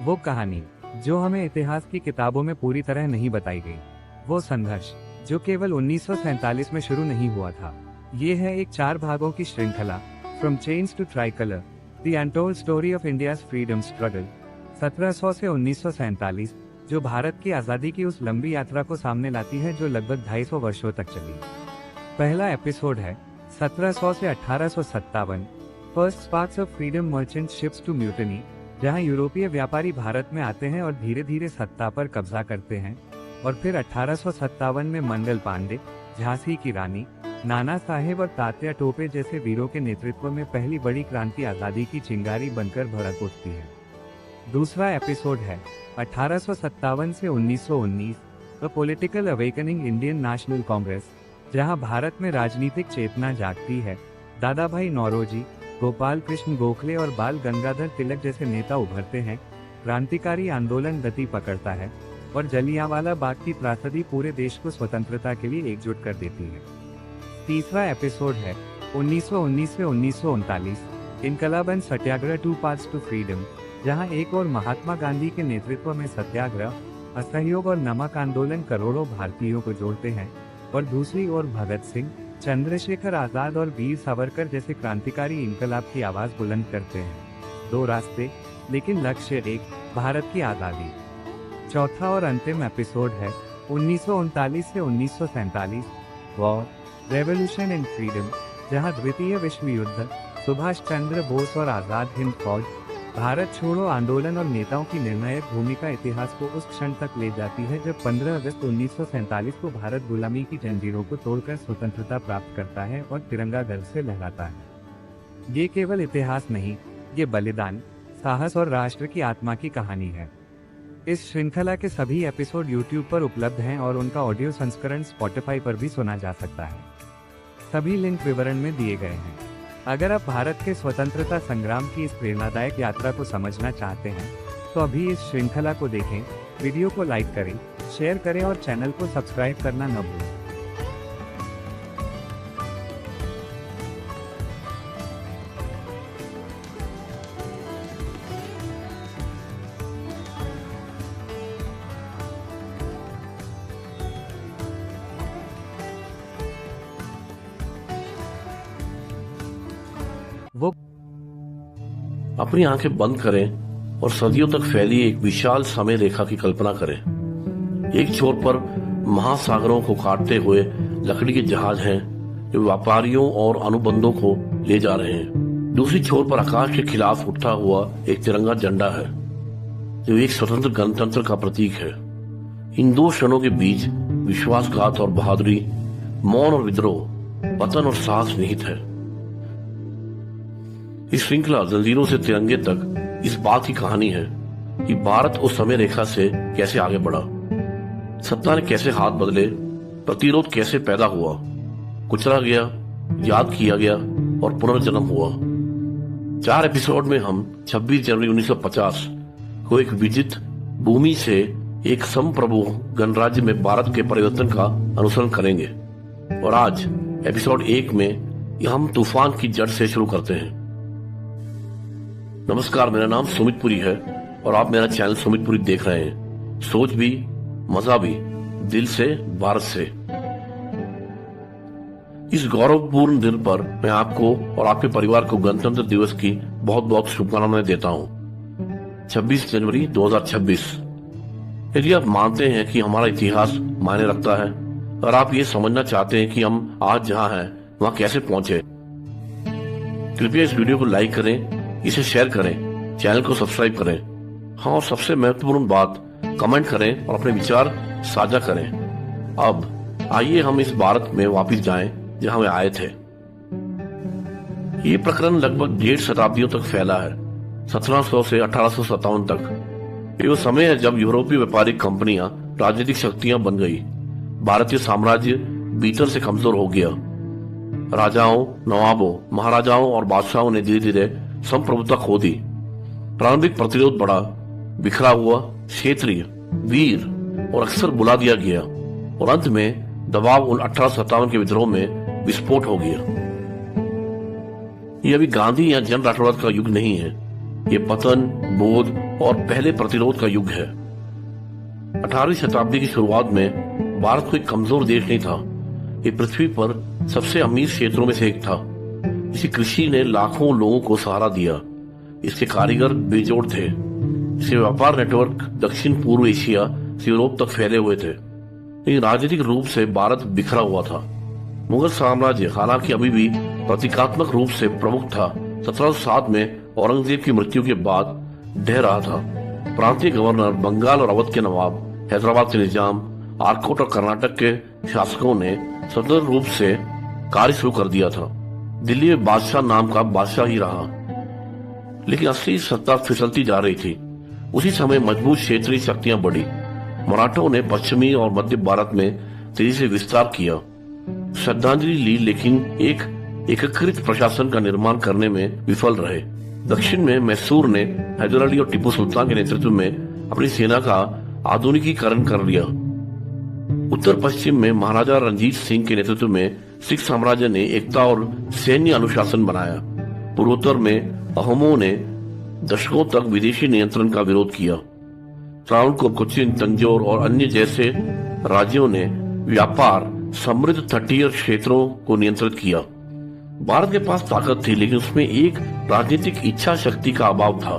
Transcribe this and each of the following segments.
वो कहानी जो हमें इतिहास की किताबों में पूरी तरह नहीं बताई गई, वो संघर्ष जो केवल 1947 में शुरू नहीं हुआ था। ये है एक 4 भागों की श्रृंखला, from chains to tricolour, the untold story of India's freedom struggle 1700 से 1947, जो भारत की आज़ादी की उस लंबी यात्रा को सामने लाती है जो लगभग 250 वर्षों तक चली। पहला एपिसोड है 1700 से 1857, first sparks of freedom merchant ships to mutiny, जहां यूरोपीय व्यापारी भारत में आते हैं और धीरे धीरे सत्ता पर कब्जा करते हैं। और फिर 1857 में मंगल पांडे, झांसी की रानी, नाना साहेब और तात्या टोपे जैसे वीरों के नेतृत्व में पहली बड़ी क्रांति आज़ादी की चिंगारी बनकर भड़क उठती है। दूसरा एपिसोड है 1857 से 1919, the political awakening Indian national Congress, जहां भारत में राजनीतिक चेतना जागती है। दादा भाई नौरोजी, गोपाल कृष्ण गोखले और बाल गंगाधर तिलक जैसे नेता उभरते हैं। क्रांतिकारी आंदोलन गति पकड़ता है और जलियांवाला बाग की त्रासदी पूरे देश को स्वतंत्रता के लिए एकजुट कर देती है। तीसरा एपिसोड है 1919 से 1939, इनकलाब and satyagraha, two paths to freedom, जहां एक और महात्मा गांधी के नेतृत्व में सत्याग्रह, असहयोग और नमक आंदोलन करोड़ों भारतीयों को जोड़ते हैं, और दूसरी ओर भगत सिंह, चंद्रशेखर आजाद और वीर सावरकर जैसे क्रांतिकारी इनकलाब की आवाज बुलंद करते हैं। 2 रास्ते, लेकिन लक्ष्य एक, भारत की आज़ादी। चौथा और अंतिम एपिसोड है 1939 से 1947, वॉर, रेवोल्यूशन एंड फ्रीडम, जहां द्वितीय विश्व युद्ध, सुभाष चंद्र बोस और आजाद हिंद फौज, भारत छोड़ो आंदोलन और नेताओं की निर्णायक भूमिका इतिहास को उस क्षण तक ले जाती है जब 15 अगस्त 1947 को भारत गुलामी की जंजीरों को तोड़कर स्वतंत्रता प्राप्त करता है और तिरंगा गर्व से लहराता है। ये केवल इतिहास नहीं, ये बलिदान, साहस और राष्ट्र की आत्मा की कहानी है। इस श्रृंखला के सभी एपिसोड YouTube पर उपलब्ध हैं और उनका ऑडियो संस्करण Spotify पर भी सुना जा सकता है। सभी लिंक विवरण में दिए गए हैं। अगर आप भारत के स्वतंत्रता संग्राम की इस प्रेरणादायक यात्रा को समझना चाहते हैं तो अभी इस श्रृंखला को देखें, वीडियो को लाइक करें, शेयर करें और चैनल को सब्सक्राइब करना न भूलें। वो अपनी आंखें बंद करें और सदियों तक फैली एक विशाल समय रेखा की कल्पना करें। एक छोर पर महासागरों को काटते हुए लकड़ी के जहाज हैं जो व्यापारियों और अनुबंधों को ले जा रहे हैं। दूसरी छोर पर आकाश के खिलाफ उठा हुआ एक तिरंगा झंडा है जो एक स्वतंत्र गणतंत्र का प्रतीक है। इन 2 क्षणों के बीच विश्वासघात और बहादुरी, मौन और विद्रोह, पतन और साहस निहित है। इस श्रृंखला जंजीरों से तिरंगे तक इस बात की कहानी है कि भारत उस समय रेखा से कैसे आगे बढ़ा, सत्ता ने कैसे हाथ बदले, प्रतिरोध कैसे पैदा हुआ, कुचला गया, याद किया गया और पुनर्जन्म हुआ। 4 एपिसोड में हम 26 जनवरी 1950 को एक विजित भूमि से एक संप्रभु गणराज्य में भारत के परिवर्तन का अनुसरण करेंगे। और आज एपिसोड 1 में हम तूफान की जड़ से शुरू करते हैं। नमस्कार, मेरा नाम सुमित पुरी है और आप मेरा चैनल सुमित पुरी देख रहे हैं। सोच भी, मजा भी, दिल से, भारत से। इस गौरवपूर्ण दिन पर मैं आपको और आपके परिवार को गणतंत्र दिवस की बहुत बहुत शुभकामनाएं देता हूं। 26 जनवरी 2026। यदि आप मानते हैं कि हमारा इतिहास मायने रखता है और आप ये समझना चाहते हैं कि हम आज जहां हैं वहां कैसे पहुंचे, कृपया इस वीडियो को लाइक करें, इसे शेयर करें, चैनल को सब्सक्राइब करें। हाँ, और सबसे महत्वपूर्ण बात, कमेंट करें और अपने विचार साझा करें। अब आइए हम इस भारत में वापस जाएं जहां वे आए थे। ये प्रकरण लगभग 1.5 शताब्दियों तक फैला है, 1700 से 1857 तक। ये वो समय है जब यूरोपीय व्यापारिक कंपनियां राजनीतिक शक्तियां बन गई। भारतीय साम्राज्य भीतर से कमजोर हो गया। राजाओं, नवाबों, महाराजाओं और बादशाहों ने धीरे धीरे संप्रभुता खो दी। प्रारंभिक प्रतिरोध बढ़ा, बिखरा हुआ क्षेत्रीय, वीर और अक्सर बुला दिया गया, और अंत में दबाव उन 1857 के विद्रोह में विस्फोट हो गया। ये अभी गांधी या जन राष्ट्रवाद का युग नहीं है, ये पतन, बोध और पहले प्रतिरोध का युग है। 18वीं शताब्दी की शुरुआत में भारत कोई कमजोर देश नहीं था। ये पृथ्वी पर सबसे अमीर क्षेत्रों में से एक था। इसी कृषि ने लाखों लोगों को सहारा दिया। इसके कारीगर बेजोड़ थे। इसके व्यापार नेटवर्क दक्षिण पूर्व एशिया से यूरोप तक फैले हुए थे। लेकिन राजनीतिक रूप से भारत बिखरा हुआ था। मुगल साम्राज्य हालांकि अभी भी प्रतीकात्मक रूप से प्रमुख था, 1707 में औरंगजेब की मृत्यु के बाद ढह रहा था। प्रांतीय गवर्नर, बंगाल और अवध के नवाब, हैदराबाद के निजाम, आरकोट और कर्नाटक के शासकों ने स्वतंत्र रूप से कार्य शुरू कर दिया था। दिल्ली में बादशाह नाम का बादशाह ही रहा, लेकिन असली सत्ता फिसलती जा रही थी। उसी समय मजबूत क्षेत्रीय शक्तियां बढ़ी। मराठों ने पश्चिमी और मध्य भारत में तेजी से विस्तार किया, श्रद्धांजलि ली, लेकिन एक एकीकृत प्रशासन का निर्माण करने में विफल रहे। दक्षिण में मैसूर ने हैदर अली और टीपू सुल्तान के नेतृत्व में अपनी सेना का आधुनिकीकरण कर लिया। उत्तर पश्चिम में महाराजा रणजीत सिंह के नेतृत्व में सिख साम्राज्य ने एकता और सैन्य अनुशासन बनाया। पूर्वोत्तर में अहोमों ने दशकों तक विदेशी नियंत्रण का विरोध किया। त्रावणकोर, कोचीन, तंजौर और अन्य जैसे राज्यों ने व्यापार, समृद्ध तटीय क्षेत्रों को नियंत्रित किया। भारत के पास ताकत थी, लेकिन उसमें एक राजनीतिक इच्छा शक्ति का अभाव था।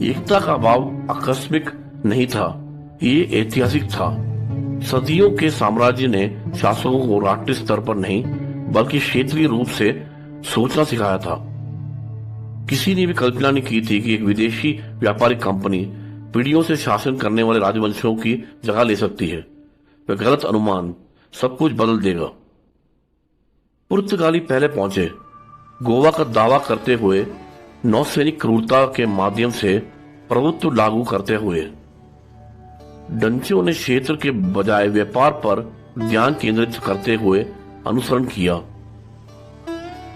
एकता का अभाव आकस्मिक नहीं था, ये ऐतिहासिक था। सदियों के साम्राज्य ने शासकों को राष्ट्रीय स्तर पर नहीं बल्कि क्षेत्रीय रूप से सोचना सिखाया था। किसी ने भी कल्पना नहीं की थी कि एक विदेशी व्यापारिक कंपनी पीढ़ियों से शासन करने वाले राजवंशों की जगह ले सकती है। वह गलत अनुमान सब कुछ बदल देगा। पुर्तगाली पहले पहुंचे, गोवा का दावा करते हुए, नौसैनिक क्रूरता के माध्यम से प्रभुत्व लागू करते हुए। डंचों ने क्षेत्र के बजाय व्यापार पर ध्यान केंद्रित करते हुए अनुसरण किया।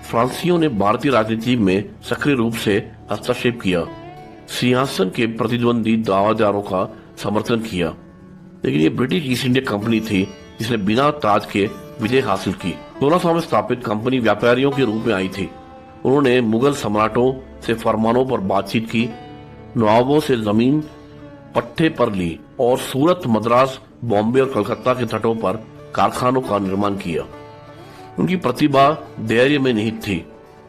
फ्रांसीसियों ने भारतीय राजनीति में सक्रिय रूप से हस्तक्षेप किया, सिंहासन के प्रतिद्वंदी दावेदारों का समर्थन किया। लेकिन ये ब्रिटिश ईस्ट इंडिया कंपनी थी जिसने बिना ताज के विजय हासिल की। 1600 में स्थापित कंपनी व्यापारियों के रूप में आई थी। उन्होंने मुगल सम्राटों से फरमानों पर बातचीत की, नवाबों से जमीन पट्टे पर ली और सूरत, मद्रास, बॉम्बे और कलकत्ता के तटों पर कारखानों का निर्माण किया। उनकी प्रतिभा धैर्य में निहित थी।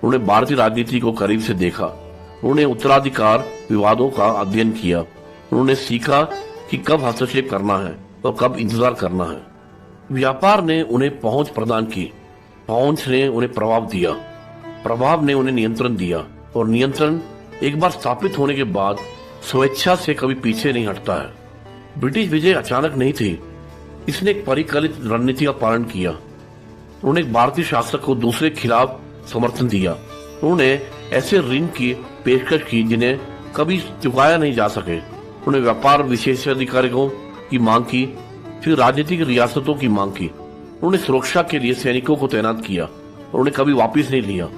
उन्होंने भारतीय राजनीति को करीब से देखा। उन्होंने उत्तराधिकार विवादों का अध्ययन किया। उन्होंने सीखा कि कब हस्तक्षेप करना है और कब इंतजार करना है। व्यापार ने उन्हें पहुंच प्रदान की, पहुंच ने उन्हें प्रभाव दिया, प्रभाव ने उन्हें नियंत्रण दिया, और नियंत्रण एक बार स्थापित होने के बाद स्वेच्छा से कभी पीछे नहीं हटता है। ब्रिटिश विजय अचानक नहीं थी, इसने एक परिकलित रणनीति का पालन किया। उन्होंने एक भारतीय शासक को दूसरे खिलाफ समर्थन दिया। उन्होंने ऐसे ऋण की पेशकश की जिन्हें कभी चुकाया नहीं जा सके। उन्होंने व्यापार विशेषाधिकारियों की मांग की, फिर राजनीतिक रियासतों की मांग की। उन्होंने सुरक्षा के लिए सैनिकों को तैनात किया और उन्हें कभी वापस नहीं लिया।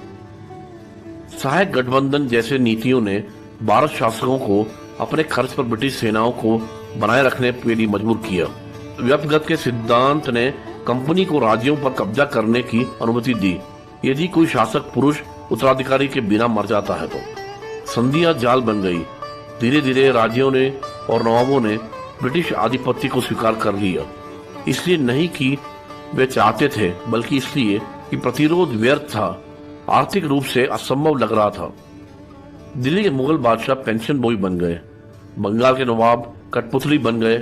सहायक गठबंधन जैसे नीतियों ने भारत शासकों को अपने खर्च पर ब्रिटिश सेनाओं को बनाए रखने के लिए मजबूर किया। व्यक्तिगत के सिद्धांत ने कंपनी को राज्यों पर कब्जा करने की अनुमति दी। यदि कोई शासक पुरुष उत्तराधिकारी के बिना मर जाता है तो संधियां जाल बन गई। धीरे धीरे राज्यों ने और नवाबों ने ब्रिटिश आधिपत्य को स्वीकार कर लिया, इसलिए नहीं कि वे चाहते थे बल्कि इसलिए कि प्रतिरोध व्यर्थ था, आर्थिक रूप से असंभव लग रहा था। दिल्ली के मुगल बादशाह पेंशन बॉय बन गए, बंगाल के नवाब कठपुतली बन गए।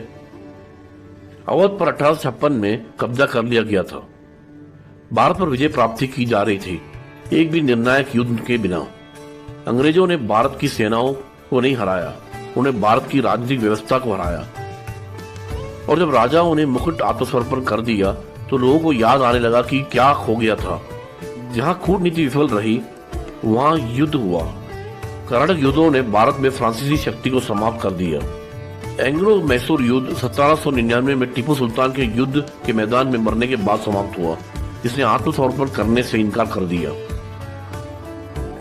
अवध पर 1856 में कब्जा कर लिया गया था। भारत पर विजय प्राप्ति की जा रही थी, एक भी निर्णायक युद्ध के बिना। अंग्रेजों ने भारत की सेनाओं को नहीं हराया, उन्हें भारत की राजनीतिक व्यवस्था को हराया। और जब राजाओं ने मुकुट आत्मसमर्पण कर दिया तो लोगों को याद आने लगा कि क्या खो गया था। जहां कूटनीति विफल रही वहां युद्ध हुआ। कर्नाटक युद्धों ने भारत में फ्रांसीसी शक्ति को समाप्त कर दिया। एंग्लो मैसूर युद्ध 1799 में टीपू सुल्तान के युद्ध के मैदान में मरने के बाद समाप्त हुआ, जिसने आत्मसमर्पण करने से इनकार कर दिया।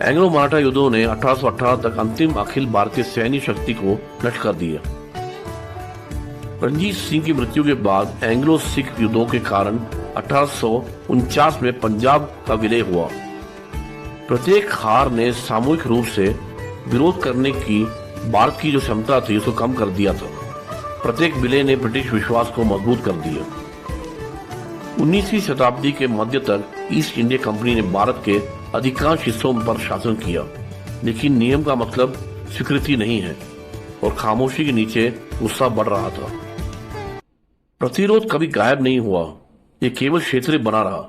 एंग्लो मराठा युद्धों ने 1818 तक अंतिम अखिल भारतीय सैन्य शक्ति को नष्ट कर दिया। रणजीत सिंह की मृत्यु के बाद एंग्लो सिख युद्धों के कारण 1849 में पंजाब का विलय हुआ। प्रत्येक हार ने सामूहिक रूप से विरोध करने की भारत की जो क्षमता थी उसको कम कर दिया था। प्रत्येक विलय ने ब्रिटिश विश्वास को मजबूत कर दिया। 19वीं शताब्दी के मध्य तक ईस्ट इंडिया कंपनी ने भारत के अधिकांश हिस्सों पर शासन किया, लेकिन नियम का मतलब स्वीकृति नहीं है और खामोशी के नीचे गुस्सा बढ़ रहा था। प्रतिरोध कभी गायब नहीं हुआ, ये केवल क्षेत्रीय बना रहा।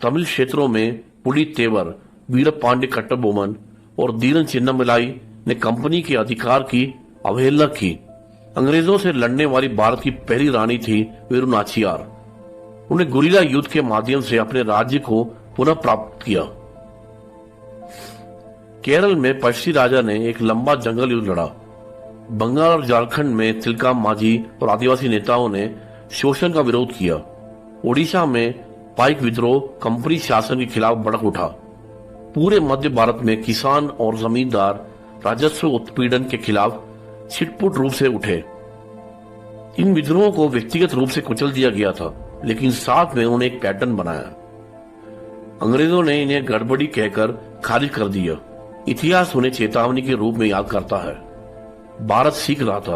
तमिल क्षेत्रों में पुलितेवर, वीरपांडे कट्टबोमन और धीरन चिन्नमलाई ने कंपनी के अधिकार की अवहेलना की। अंग्रेजों से लड़ने वाली भारत की पहली रानी थी वेलुनाचियार। उन्हें गुरिल्ला युद्ध के माध्यम से अपने राज्य को पुनः प्राप्त किया। केरल में पश्चिमी राजा ने एक लंबा जंगल युद्ध लड़ा। बंगाल और झारखंड में तिलका मांझी और आदिवासी नेताओं ने शोषण का विरोध किया। ओडिशा में पाइक विद्रोह कंपनी शासन के खिलाफ भड़क उठा। पूरे मध्य भारत में किसान और जमींदार राजस्व उत्पीड़न के खिलाफ छिटपुट रूप से उठे। इन विद्रोहों को व्यक्तिगत रूप से कुचल दिया गया था, लेकिन साथ में उन्होंने एक पैटर्न बनाया। अंग्रेजों ने इन्हें गड़बड़ी कहकर खारिज कर दिया। इतिहास उन्हें चेतावनी के रूप में याद करता है। भारत सीख रहा था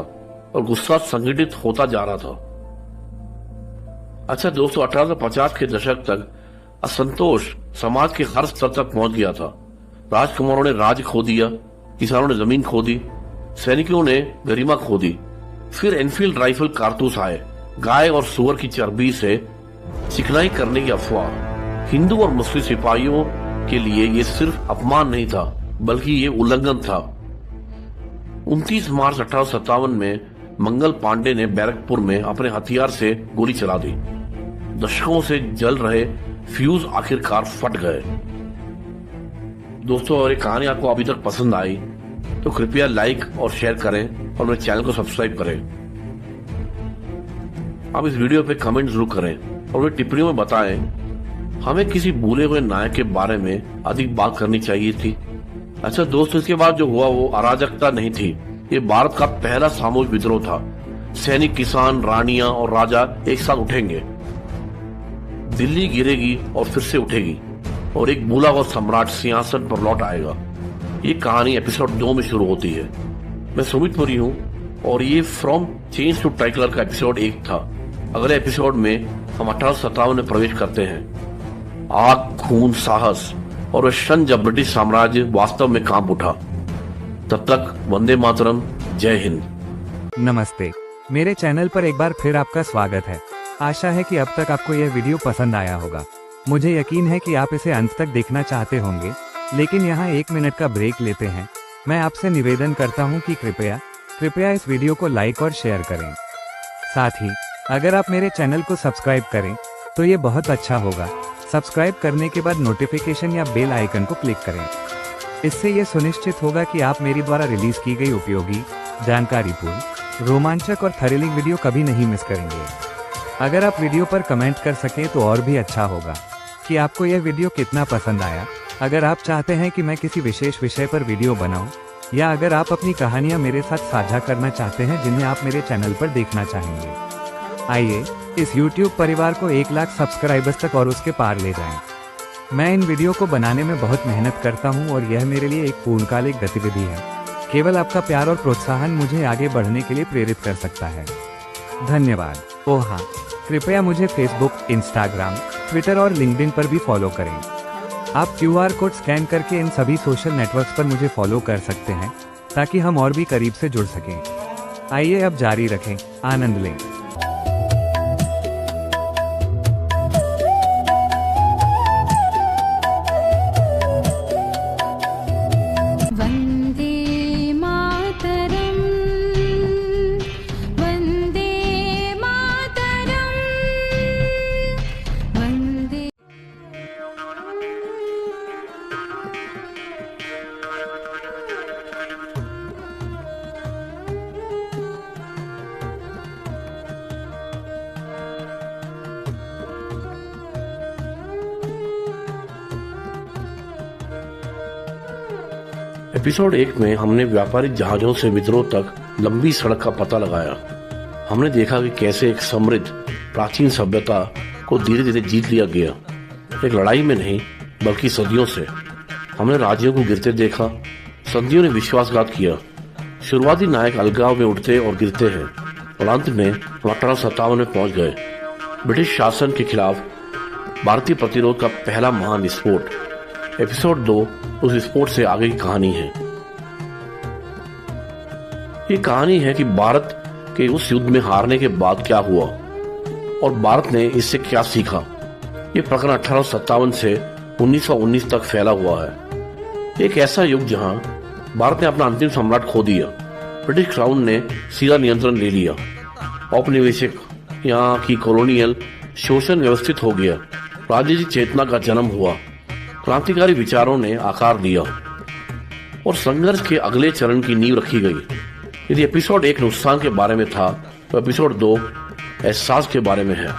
और गुस्सा संगठित होता जा रहा था। अच्छा दोस्तों, 1850 के दशक तक असंतोष समाज के हर स्तर तक पहुंच गया था। राजकुमारों ने राज्य खो दिया, किसानों ने जमीन खो दी, सैनिकों ने गरिमा खो दी। फिर एनफील्ड राइफल कारतूस आए, गाय और सुअर की चर्बी से चिकनाई करने की अफवाह। हिंदू और मुस्लिम सिपाहियों के लिए ये सिर्फ अपमान नहीं था, बल्कि ये उल्लंघन था। 29 मार्च 1857 में मंगल पांडे ने बैरकपुर में अपने हथियार से गोली चला दी। दशकों से जल रहे फ्यूज आखिरकार फट गए। दोस्तों, अगर ये कहानी आपको अभी तक पसंद आई तो कृपया लाइक और शेयर करें और मेरे चैनल को सब्सक्राइब करें। आप इस वीडियो पे कमेंट जरूर करें और मेरी टिप्पणियों में बताएं हमें किसी भूले हुए नायक के बारे में अधिक बात करनी चाहिए थी। अच्छा दोस्तों, इसके बाद जो हुआ वो अराजकता नहीं थी, ये भारत का पहला सामूहिक विद्रोह था। सैनिक, किसान, रानियां और राजा एक साथ उठेंगे। दिल्ली गिरेगी और फिर से उठेगी और एक भूला हुआ सम्राट सिंहासन पर लौट आएगा। ये कहानी एपिसोड 2 में शुरू होती है। मैं सुमित पुरी हूँ और ये फ्रॉम चेंज टू टाइटलर का एपिसोड 1 था। अगले एपिसोड में हम 1857 में प्रवेश करते हैं। आग, खून, साहस और वह क्षण जब ब्रिटिश साम्राज्य वास्तव में कांप उठा। तब तक वंदे मातरम, जय हिंद। नमस्ते, मेरे चैनल पर एक बार फिर आपका स्वागत है। आशा है कि अब तक आपको यह वीडियो पसंद आया होगा। मुझे यकीन है कि आप इसे अंत तक देखना चाहते होंगे, लेकिन यहाँ 1 मिनट का ब्रेक लेते हैं। मैं आपसे निवेदन करता हूँ कि कृपया इस वीडियो को लाइक और शेयर करें। साथ ही अगर आप मेरे चैनल को सब्सक्राइब करें तो ये बहुत अच्छा होगा। सब्सक्राइब करने के बाद नोटिफिकेशन या बेल आइकन को क्लिक करें। इससे ये सुनिश्चित होगा कि आप मेरी द्वारा रिलीज की गई उपयोगी, जानकारीपूर्ण, रोमांचक और थ्रिलिंग वीडियो कभी नहीं मिस करेंगे। अगर आप वीडियो पर कमेंट कर सकें तो और भी अच्छा होगा कि आपको यह वीडियो कितना पसंद आया। अगर आप चाहते हैं कि मैं किसी विशेष विषय पर वीडियो बनाऊं, या अगर आप अपनी कहानियां मेरे साथ साझा करना चाहते हैं जिन्हें आप मेरे चैनल पर देखना चाहेंगे, आइए इस YouTube परिवार को 1 लाख सब्सक्राइबर्स तक और उसके पार ले जाएं। मैं इन वीडियो को बनाने में बहुत मेहनत करता हूं और यह मेरे लिए एक पूर्णकालिक गतिविधि है। केवल आपका प्यार और प्रोत्साहन मुझे आगे बढ़ने के लिए प्रेरित कर सकता है। धन्यवाद। ओह हाँ, कृपया मुझे फेसबुक, इंस्टाग्राम, ट्विटर और लिंक्डइन पर भी फॉलो करें। आप QR कोड स्कैन करके इन सभी सोशल नेटवर्क्स पर मुझे फॉलो कर सकते हैं ताकि हम और भी करीब से जुड़ सकें। आइए अब जारी रखें, आनंद लें। एपिसोड 1 में हमने व्यापारिक जहाजों से विद्रोह तक लंबी सड़क का पता लगाया। हमने देखा कि कैसे एक समृद्ध प्राचीन सभ्यता को धीरे धीरे जीत लिया गया, एक लड़ाई में नहीं बल्कि सदियों से। हमने राज्यों को गिरते देखा, संधियों ने विश्वासघात किया। शुरुआती नायक अलगाव में उठते और गिरते हैं और अंत में हम 1857 में पहुंच गए। ब्रिटिश शासन के खिलाफ भारतीय प्रतिरोध का पहला महान विस्फोट। एपिसोड 2 उस विस्फोट से आगे की कहानी है। ये कहानी है कि भारत के उस युद्ध में हारने के बाद क्या हुआ और भारत ने इससे क्या सीखा। ये प्रकरण 1857 से 1919 तक फैला हुआ है। एक ऐसा युग जहां भारत ने अपना अंतिम सम्राट खो दिया, ब्रिटिश क्राउन ने सीधा नियंत्रण ले लिया, औपनिवेशिक यहाँ की कॉलोनियल शोषण व्यवस्थित हो गया, राजनीतिक चेतना का जन्म हुआ, क्रांतिकारी विचारों ने आकार लिया और संघर्ष के अगले चरण की नींव रखी गई। यदि एपिसोड 1 नुकसान के बारे में था तो एपिसोड 2 एहसास के बारे में है।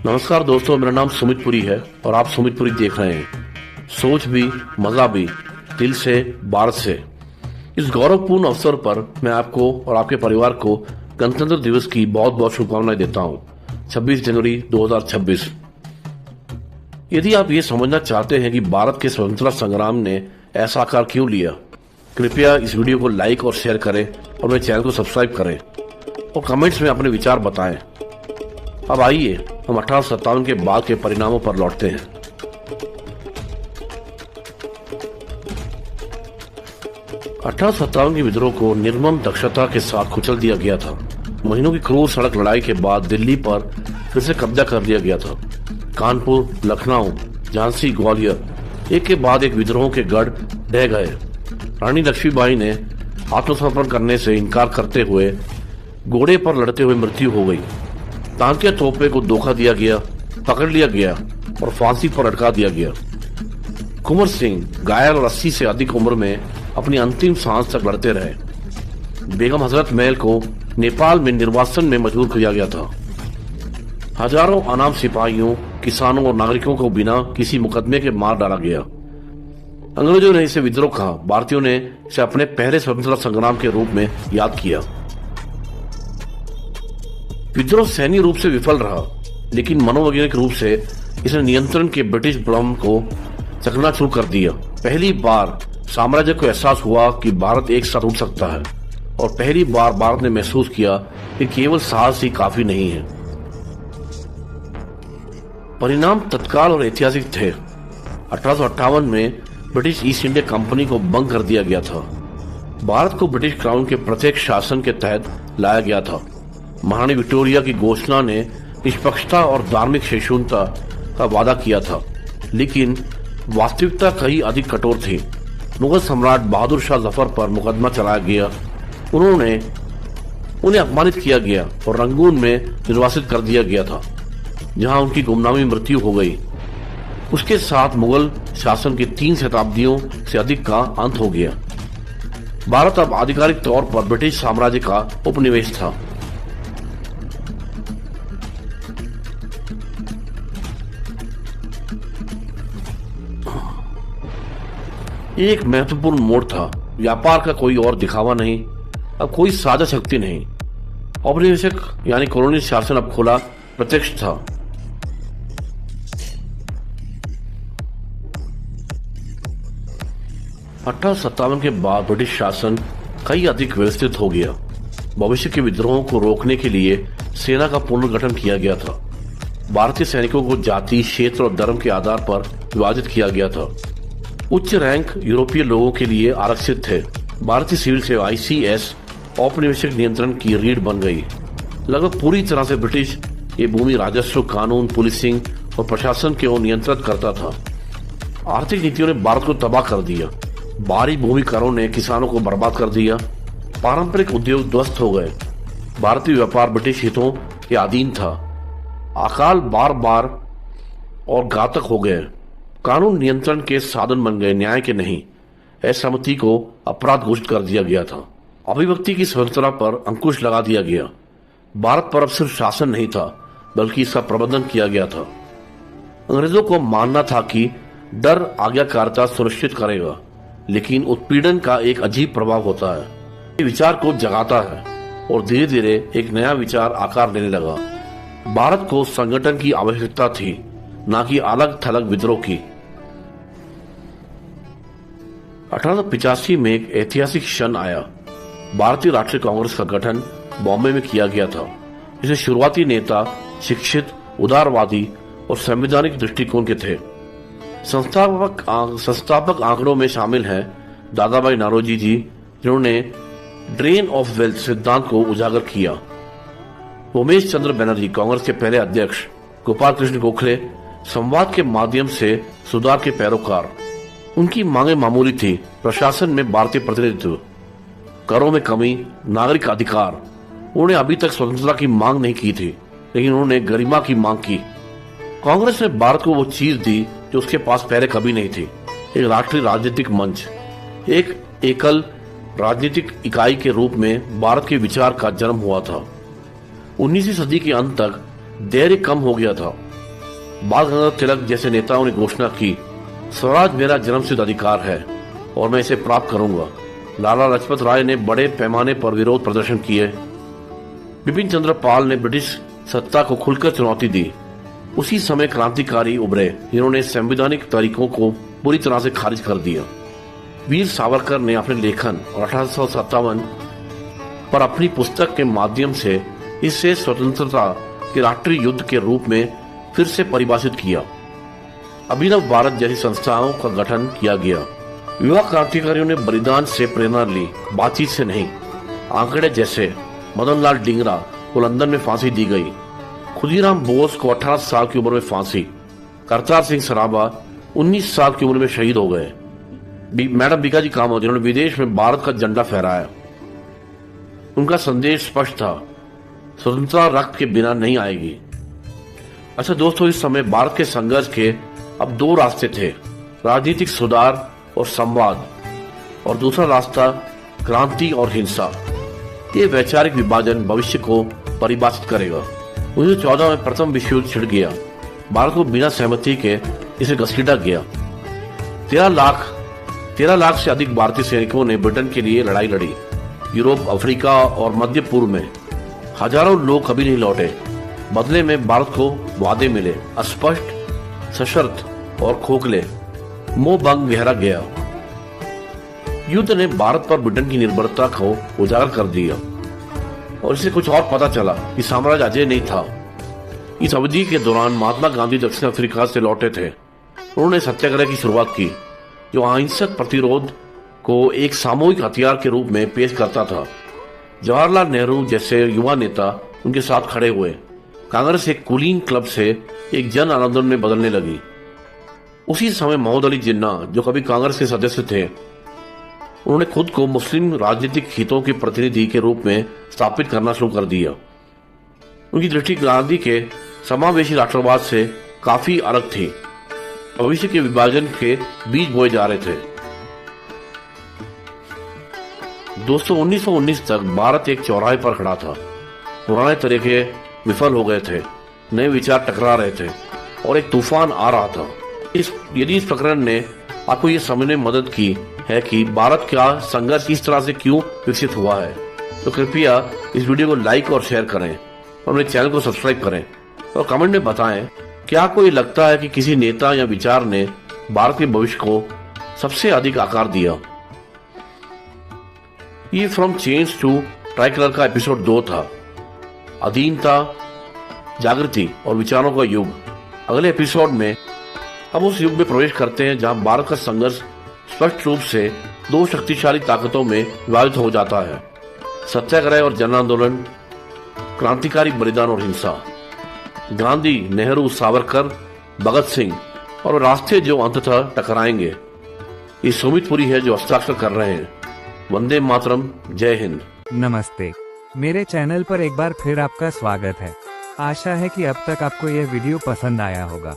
नमस्कार दोस्तों, मेरा नाम सुमित पुरी है और आप सुमित पुरी देख रहे हैं। सोच भी मजा भी, दिल से भारत से। इस गौरवपूर्ण अवसर पर मैं आपको और आपके परिवार को गणतंत्र दिवस की बहुत बहुत शुभकामनाएं देता हूं। 26 जनवरी 2026। यदि आप ये समझना चाहते हैं कि भारत के स्वतंत्रता संग्राम ने ऐसा आकार क्यों लिया, कृपया इस वीडियो को लाइक और शेयर करें और मेरे चैनल को सब्सक्राइब करें और कमेंट्स में अपने विचार बताएं। अब आइए हम 1857 के बाद के परिणामों पर लौटते हैं। 1857 के विद्रोह को निर्मम दक्षता के साथ कुचल दिया गया था। महीनों की क्रूर सड़क लड़ाई के बाद दिल्ली पर फिर से कब्जा कर लिया गया था। कानपुर, लखनऊ, झांसी, ग्वालियर एक के बाद एक विद्रोह के गढ़ ढह गए। रानी लक्ष्मीबाई ने आत्मसमर्पण करने से इनकार करते हुए घोड़े पर लड़ते हुए मृत्यु हो गई। तांतिया तोपे को धोखा दिया गया, पकड़ लिया गया और फांसी पर लटका दिया गया। कुंवर सिंह घायल और 80 से अधिक उम्र में अपनी अंतिम सांस तक लड़ते रहे। बेगम हजरत महल को नेपाल में निर्वासन में मजबूर किया गया था। हजारों अनाम सिपाहियों, किसानों और नागरिकों को बिना किसी मुकदमे के मार डाला गया। अंग्रेजों ने इसे विद्रोह कहा, भारतीयों ने इसे अपने पहले स्वतंत्रता संग्राम के रूप में याद किया। विद्रोह सैन्य रूप से विफल रहा, लेकिन मनोवैज्ञानिक रूप से इसने नियंत्रण के ब्रिटिश भ्रम को चकनाचूर कर दिया। पहली बार साम्राज्य को एहसास हुआ कि भारत एक साथ उठ सकता है और पहली बार भारत ने महसूस किया कि केवल साहस ही काफी नहीं है। परिणाम तत्काल और ऐतिहासिक थे। 1858 में ब्रिटिश ईस्ट इंडिया कंपनी को भंग कर दिया गया था। भारत को ब्रिटिश क्राउन के प्रत्येक शासन के तहत लाया गया था। महारानी विक्टोरिया की घोषणा ने निष्पक्षता और धार्मिक सहिष्णुता का वादा किया था, लेकिन वास्तविकता कहीं अधिक कठोर थी। मुगल सम्राट बहादुर शाह जफर पर मुकदमा चलाया गया। उन्हें अपमानित किया गया और रंगून में निर्वासित कर दिया गया था, जहां उनकी गुमनामी मृत्यु हो गई। उसके साथ मुगल शासन के 3 शताब्दियों से अधिक का अंत हो गया। भारत अब आधिकारिक तौर पर ब्रिटिश साम्राज्य का उपनिवेश था। एक महत्वपूर्ण मोड़ था। व्यापार का कोई और दिखावा नहीं, अब कोई साझा शक्ति नहीं। औपनिवेशिक यानी कॉलोनियल शासन अब खुला प्रत्यक्ष था। सत्तावन के बाद ब्रिटिश शासन कई अधिक व्यवस्थित हो गया। भविष्य के विद्रोहों को रोकने के लिए सेना का पुनर्गठन किया गया था। भारतीय सैनिकों को जाति, क्षेत्र और धर्म के आधार पर विभाजित किया गया था। उच्च रैंक यूरोपीय लोगों के लिए आरक्षित थे। भारतीय सिविल सेवा ICS औपनिवेशिक नियंत्रण की रीढ़ बन गई। लगभग पूरी तरह से ब्रिटिश ये भूमि राजस्व, कानून, पुलिसिंग और प्रशासन के ओर नियंत्रित करता था। आर्थिक नीतियों ने भारत को तबाह कर दिया। भारी भूमि करों ने किसानों को बर्बाद कर दिया। पारंपरिक उद्योग ध्वस्त हो गए। भारतीय व्यापार ब्रिटिश हितों के अधीन था। अकाल बार बार और घातक हो गए। कानून नियंत्रण के साधन बन गए, न्याय के नहीं। असहमति को अपराध घोषित कर दिया गया था। अभिव्यक्ति की स्वतंत्रता पर अंकुश लगा दिया गया। भारत पर अब सिर्फ शासन नहीं था, बल्कि इसका प्रबंधन किया गया था। अंग्रेजों को मानना था कि डर आज्ञाकारिता सुनिश्चित करेगा, लेकिन उत्पीड़न का एक अजीब प्रभाव होता है। ये विचार को जगाता है और धीरे धीरे एक नया विचार आकार लेने लगा। भारत को संगठन की आवश्यकता थी, न कि अलग थलग विद्रोह की। 1885 में एक ऐतिहासिक क्षण आया। भारतीय राष्ट्रीय कांग्रेस का गठन बॉम्बे में किया गया था। इसे शुरुआती नेता शिक्षित, उदारवादी और संवैधानिक दृष्टिकोण के थे। संस्थापक आंकड़ों में शामिल हैं दादाभाई नौरोजी जी, जिन्होंने ड्रेन ऑफ वेल्थ सिद्धांत को उजागर किया। उमेश चंद्र बनर्जी, कांग्रेस के पहले अध्यक्ष। गोपाल कृष्ण गोखले, संवाद के माध्यम से सुधार के पैरोकार। उनकी मांगे मामूली थी: प्रशासन में भारतीय प्रतिनिधित्व, करों में कमी, नागरिक अधिकार। उन्होंने अभी तक स्वतंत्रता की मांग नहीं की थी, लेकिन उन्होंने गरिमा की मांग की। कांग्रेस ने भारत को वो चीज दी जो उसके पास पहले कभी नहीं थी: एक राष्ट्रीय राजनीतिक मंच। एक एकल राजनीतिक इकाई के रूप में भारत के विचार का जन्म हुआ था। 19वीं सदी के अंत तक धैर्य कम हो गया था। बाल गंगाधर तिलक जैसे नेताओं ने घोषणा की, स्वराज मेरा जन्मसिद्ध अधिकार है और मैं इसे प्राप्त करूंगा। लाला लाजपत राय ने बड़े पैमाने पर विरोध प्रदर्शन किए। बिपिन चंद्र पाल ने ब्रिटिश सत्ता को खुलकर चुनौती दी। उसी समय क्रांतिकारी उभरे, जिन्होंने संवैधानिक तरीकों को पूरी तरह से खारिज कर दिया। वीर सावरकर ने अपने लेखन और 1857 पर अपनी पुस्तक के माध्यम से इसे स्वतंत्रता के राष्ट्रीय युद्ध के रूप में फिर से परिभाषित किया। अभिनव भारत जैसी संस्थाओं का गठन किया गया। युवा क्रांतिकारियों ने बलिदान से प्रेरणा ली, बातचीत से नहीं। आंकड़े जैसे मदनलाल डींगरा को लंदन में फांसी दी गई। खुदीराम बोस को 18 साल की उम्र में फांसी। करतार सिंह सराबा 19 साल की उम्र में शहीद हो गए। मैडम बीकाजी कामत, जिन्होंने विदेश में भारत का झंडा फहराया। उनका संदेश स्पष्ट था: स्वतंत्रता रक्त के बिना नहीं आएगी। अच्छा दोस्तों, इस समय भारत के संघर्ष के अब दो रास्ते थे: राजनीतिक सुधार और संवाद, और दूसरा रास्ता क्रांति और हिंसा। ये वैचारिक विभाजन भविष्य को परिभाषित करेगा। 1914 में प्रथम विश्व युद्ध छिड़ गया। भारत को बिना सहमति के इसे घसीटा गया। 13 लाख से अधिक भारतीय सैनिकों ने ब्रिटेन के लिए लड़ाई लड़ी। यूरोप, अफ्रीका और मध्य पूर्व में हजारों लोग कभी नहीं लौटे। बदले में भारत को वादे मिले, अस्पष्ट, सशर्त और खोखले। मोह भंग गहरा गया। युद्ध ने भारत पर ब्रिटेन की निर्भरता को उजागर कर दिया, और इसे कुछ और पता चला कि साम्राज्य अजय नहीं था। इस अवधि के दौरान महात्मा गांधी दक्षिण अफ्रीका से लौटे थे। उन्होंने सत्याग्रह की शुरुआत की, जो अहिंसक प्रतिरोध को एक सामूहिक हथियार के रूप में पेश करता था। जवाहरलाल नेहरू जैसे युवा नेता उनके साथ खड़े हुए। कांग्रेस एक कुलीन क्लब से एक जन आंदोलन में बदलने लगी। उसी समय मोहम्मद अली जिन्ना, जो कभी कांग्रेस के सदस्य थे, उन्होंने खुद को मुस्लिम राजनीतिक हितों के प्रतिनिधि के रूप में स्थापित करना शुरू कर दिया। उनकी दृष्टि गांधी के समावेशी राष्ट्रवाद से काफी अलग थी। भविष्य के विभाजन के बीज बोए जा रहे थे। दोस्तों, 1919 तक भारत एक चौराहे पर खड़ा था। पुराने तरीके विफल हो गए थे, नए विचार टकरा रहे थे और एक तूफान आ रहा था। यदि इस प्रकरण ने आपको ये समझने में मदद की है कि भारत का संघर्ष इस तरह से क्यों विकसित हुआ है, तो कृपया इस वीडियो को लाइक और शेयर करें और मेरे चैनल को सब्सक्राइब करें और कमेंट में बताएं, क्या आपको ये लगता है कि किसी नेता या विचार ने भारत के भविष्य को सबसे अधिक आकार दिया। ये फ्रॉम चेंज टू ट्राइकलर का एपिसोड 2 था। अधीनता, जागृति और विचारों का युग। अगले एपिसोड में हम उस युग में प्रवेश करते हैं जहां भारत का संघर्ष स्पष्ट रूप से दो शक्तिशाली ताकतों में विभाजित हो जाता है: सत्याग्रह और जन आंदोलन, क्रांतिकारी बलिदान और हिंसा। गांधी, नेहरू, सावरकर, भगत सिंह और रास्ते जो अंततः टकराएंगे। ये सुमितपुरी है जो हस्ताक्षर कर रहे हैं। वंदे मातरम, जय हिंद। नमस्ते, मेरे चैनल पर एक बार फिर आपका स्वागत है। आशा है कि अब तक आपको यह वीडियो पसंद आया होगा।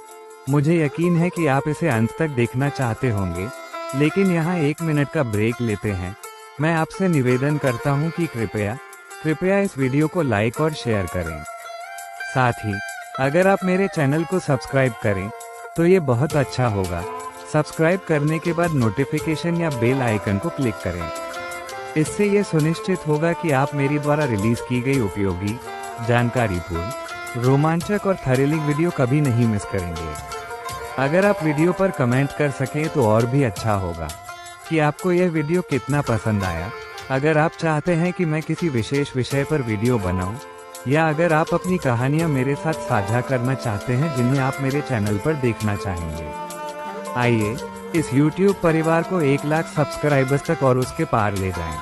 मुझे यकीन है कि आप इसे अंत तक देखना चाहते होंगे, लेकिन यहाँ 1 मिनट का ब्रेक लेते हैं। मैं आपसे निवेदन करता हूँ कि कृपया इस वीडियो को लाइक और शेयर करें। साथ ही अगर आप मेरे चैनल को सब्सक्राइब करें तो ये बहुत अच्छा होगा। सब्सक्राइब करने के बाद नोटिफिकेशन या बेल आइकन को क्लिक करें। इससे ये सुनिश्चित होगा कि आप मेरी द्वारा रिलीज की गई उपयोगी, जानकारीपूर्ण, रोमांचक और थ्रिलिंग वीडियो कभी नहीं मिस करेंगे। अगर आप वीडियो पर कमेंट कर सकें तो और भी अच्छा होगा। कि आपको यह वीडियो कितना पसंद आया। अगर आप चाहते हैं कि मैं किसी विशेष विषय पर वीडियो बनाऊं, या अगर आप अपनी कहानियां मेरे साथ साझा करना चाहते हैं जिन्हें आप मेरे चैनल पर देखना चाहेंगे, आइए इस YouTube परिवार को 1 लाख सब्सक्राइबर्स तक और उसके पार ले जाएं।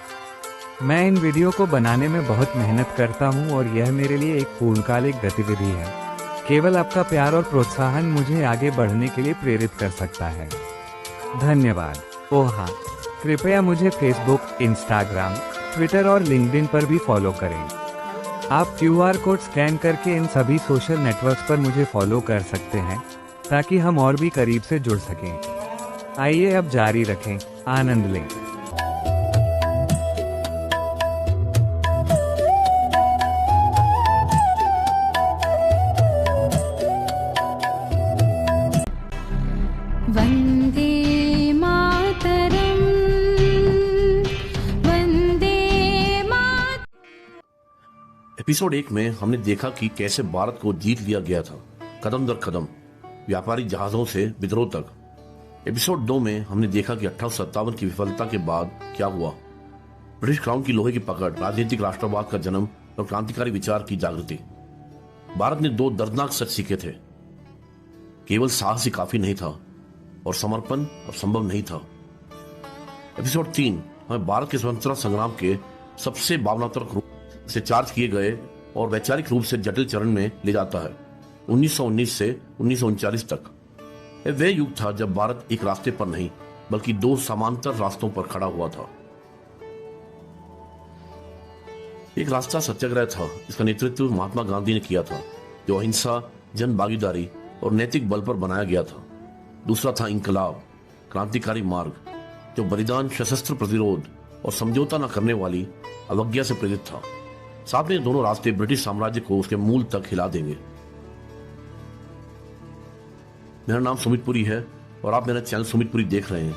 मैं इन वीडियो को बनाने में बहुत मेहनत करता हूं और यह मेरे लिए एक पूर्णकालिक गतिविधि है। केवल आपका प्यार और प्रोत्साहन मुझे आगे बढ़ने के लिए प्रेरित कर सकता है। धन्यवाद। ओह हाँ, कृपया मुझे फेसबुक, इंस्टाग्राम, ट्विटर और लिंक्डइन पर भी फॉलो करें। आप QR कोड स्कैन करके इन सभी सोशल नेटवर्क्स पर मुझे फॉलो कर सकते हैं ताकि हम और भी करीब से जुड़ सकें। आइए अब जारी रखें, आनंद लें। वन्दे मातरम्, वन्दे एपिसोड 1 में हमने देखा कि कैसे भारत को जीत लिया गया था, कदम दर कदम, व्यापारिक जहाजों से विद्रोह तक। एपिसोड 2 में हमने देखा कि 1857 की विफलता के बाद क्या हुआ। ब्रिटिश क्राउन की लोहे की पकड़, राजनीतिक राष्ट्रवाद का जन्म और क्रांतिकारी विचार की जागृति। भारत ने 2 दर्दनाक सच सीखे थे। केवल साहस ही काफी नहीं था और समर्पण अब संभव नहीं था। एपिसोड 3 हमें भारत के स्वतंत्रता संग्राम के सबसे भावनात्मक रूप से चार्ज किए गए और वैचारिक रूप से जटिल चरण में ले जाता है, 1919 से 1939 तक। यह वह युग था जब भारत एक रास्ते पर नहीं बल्कि 2 समांतर रास्तों पर खड़ा हुआ था। एक रास्ता सत्याग्रह था, इसका नेतृत्व महात्मा गांधी ने किया था, जो अहिंसा, जन भागीदारी और नैतिक बल पर बनाया गया था। दूसरा था इंकलाब, क्रांतिकारी मार्ग, जो बलिदान, सशस्त्र प्रतिरोध और समझौता न करने वाली अवज्ञा से प्रेरित था। साथ में दोनों रास्ते ब्रिटिश साम्राज्य को उसके मूल तक हिला देंगे। मेरा नाम सुमित पुरी है और आप मेरा चैनल सुमित पुरी देख रहे हैं।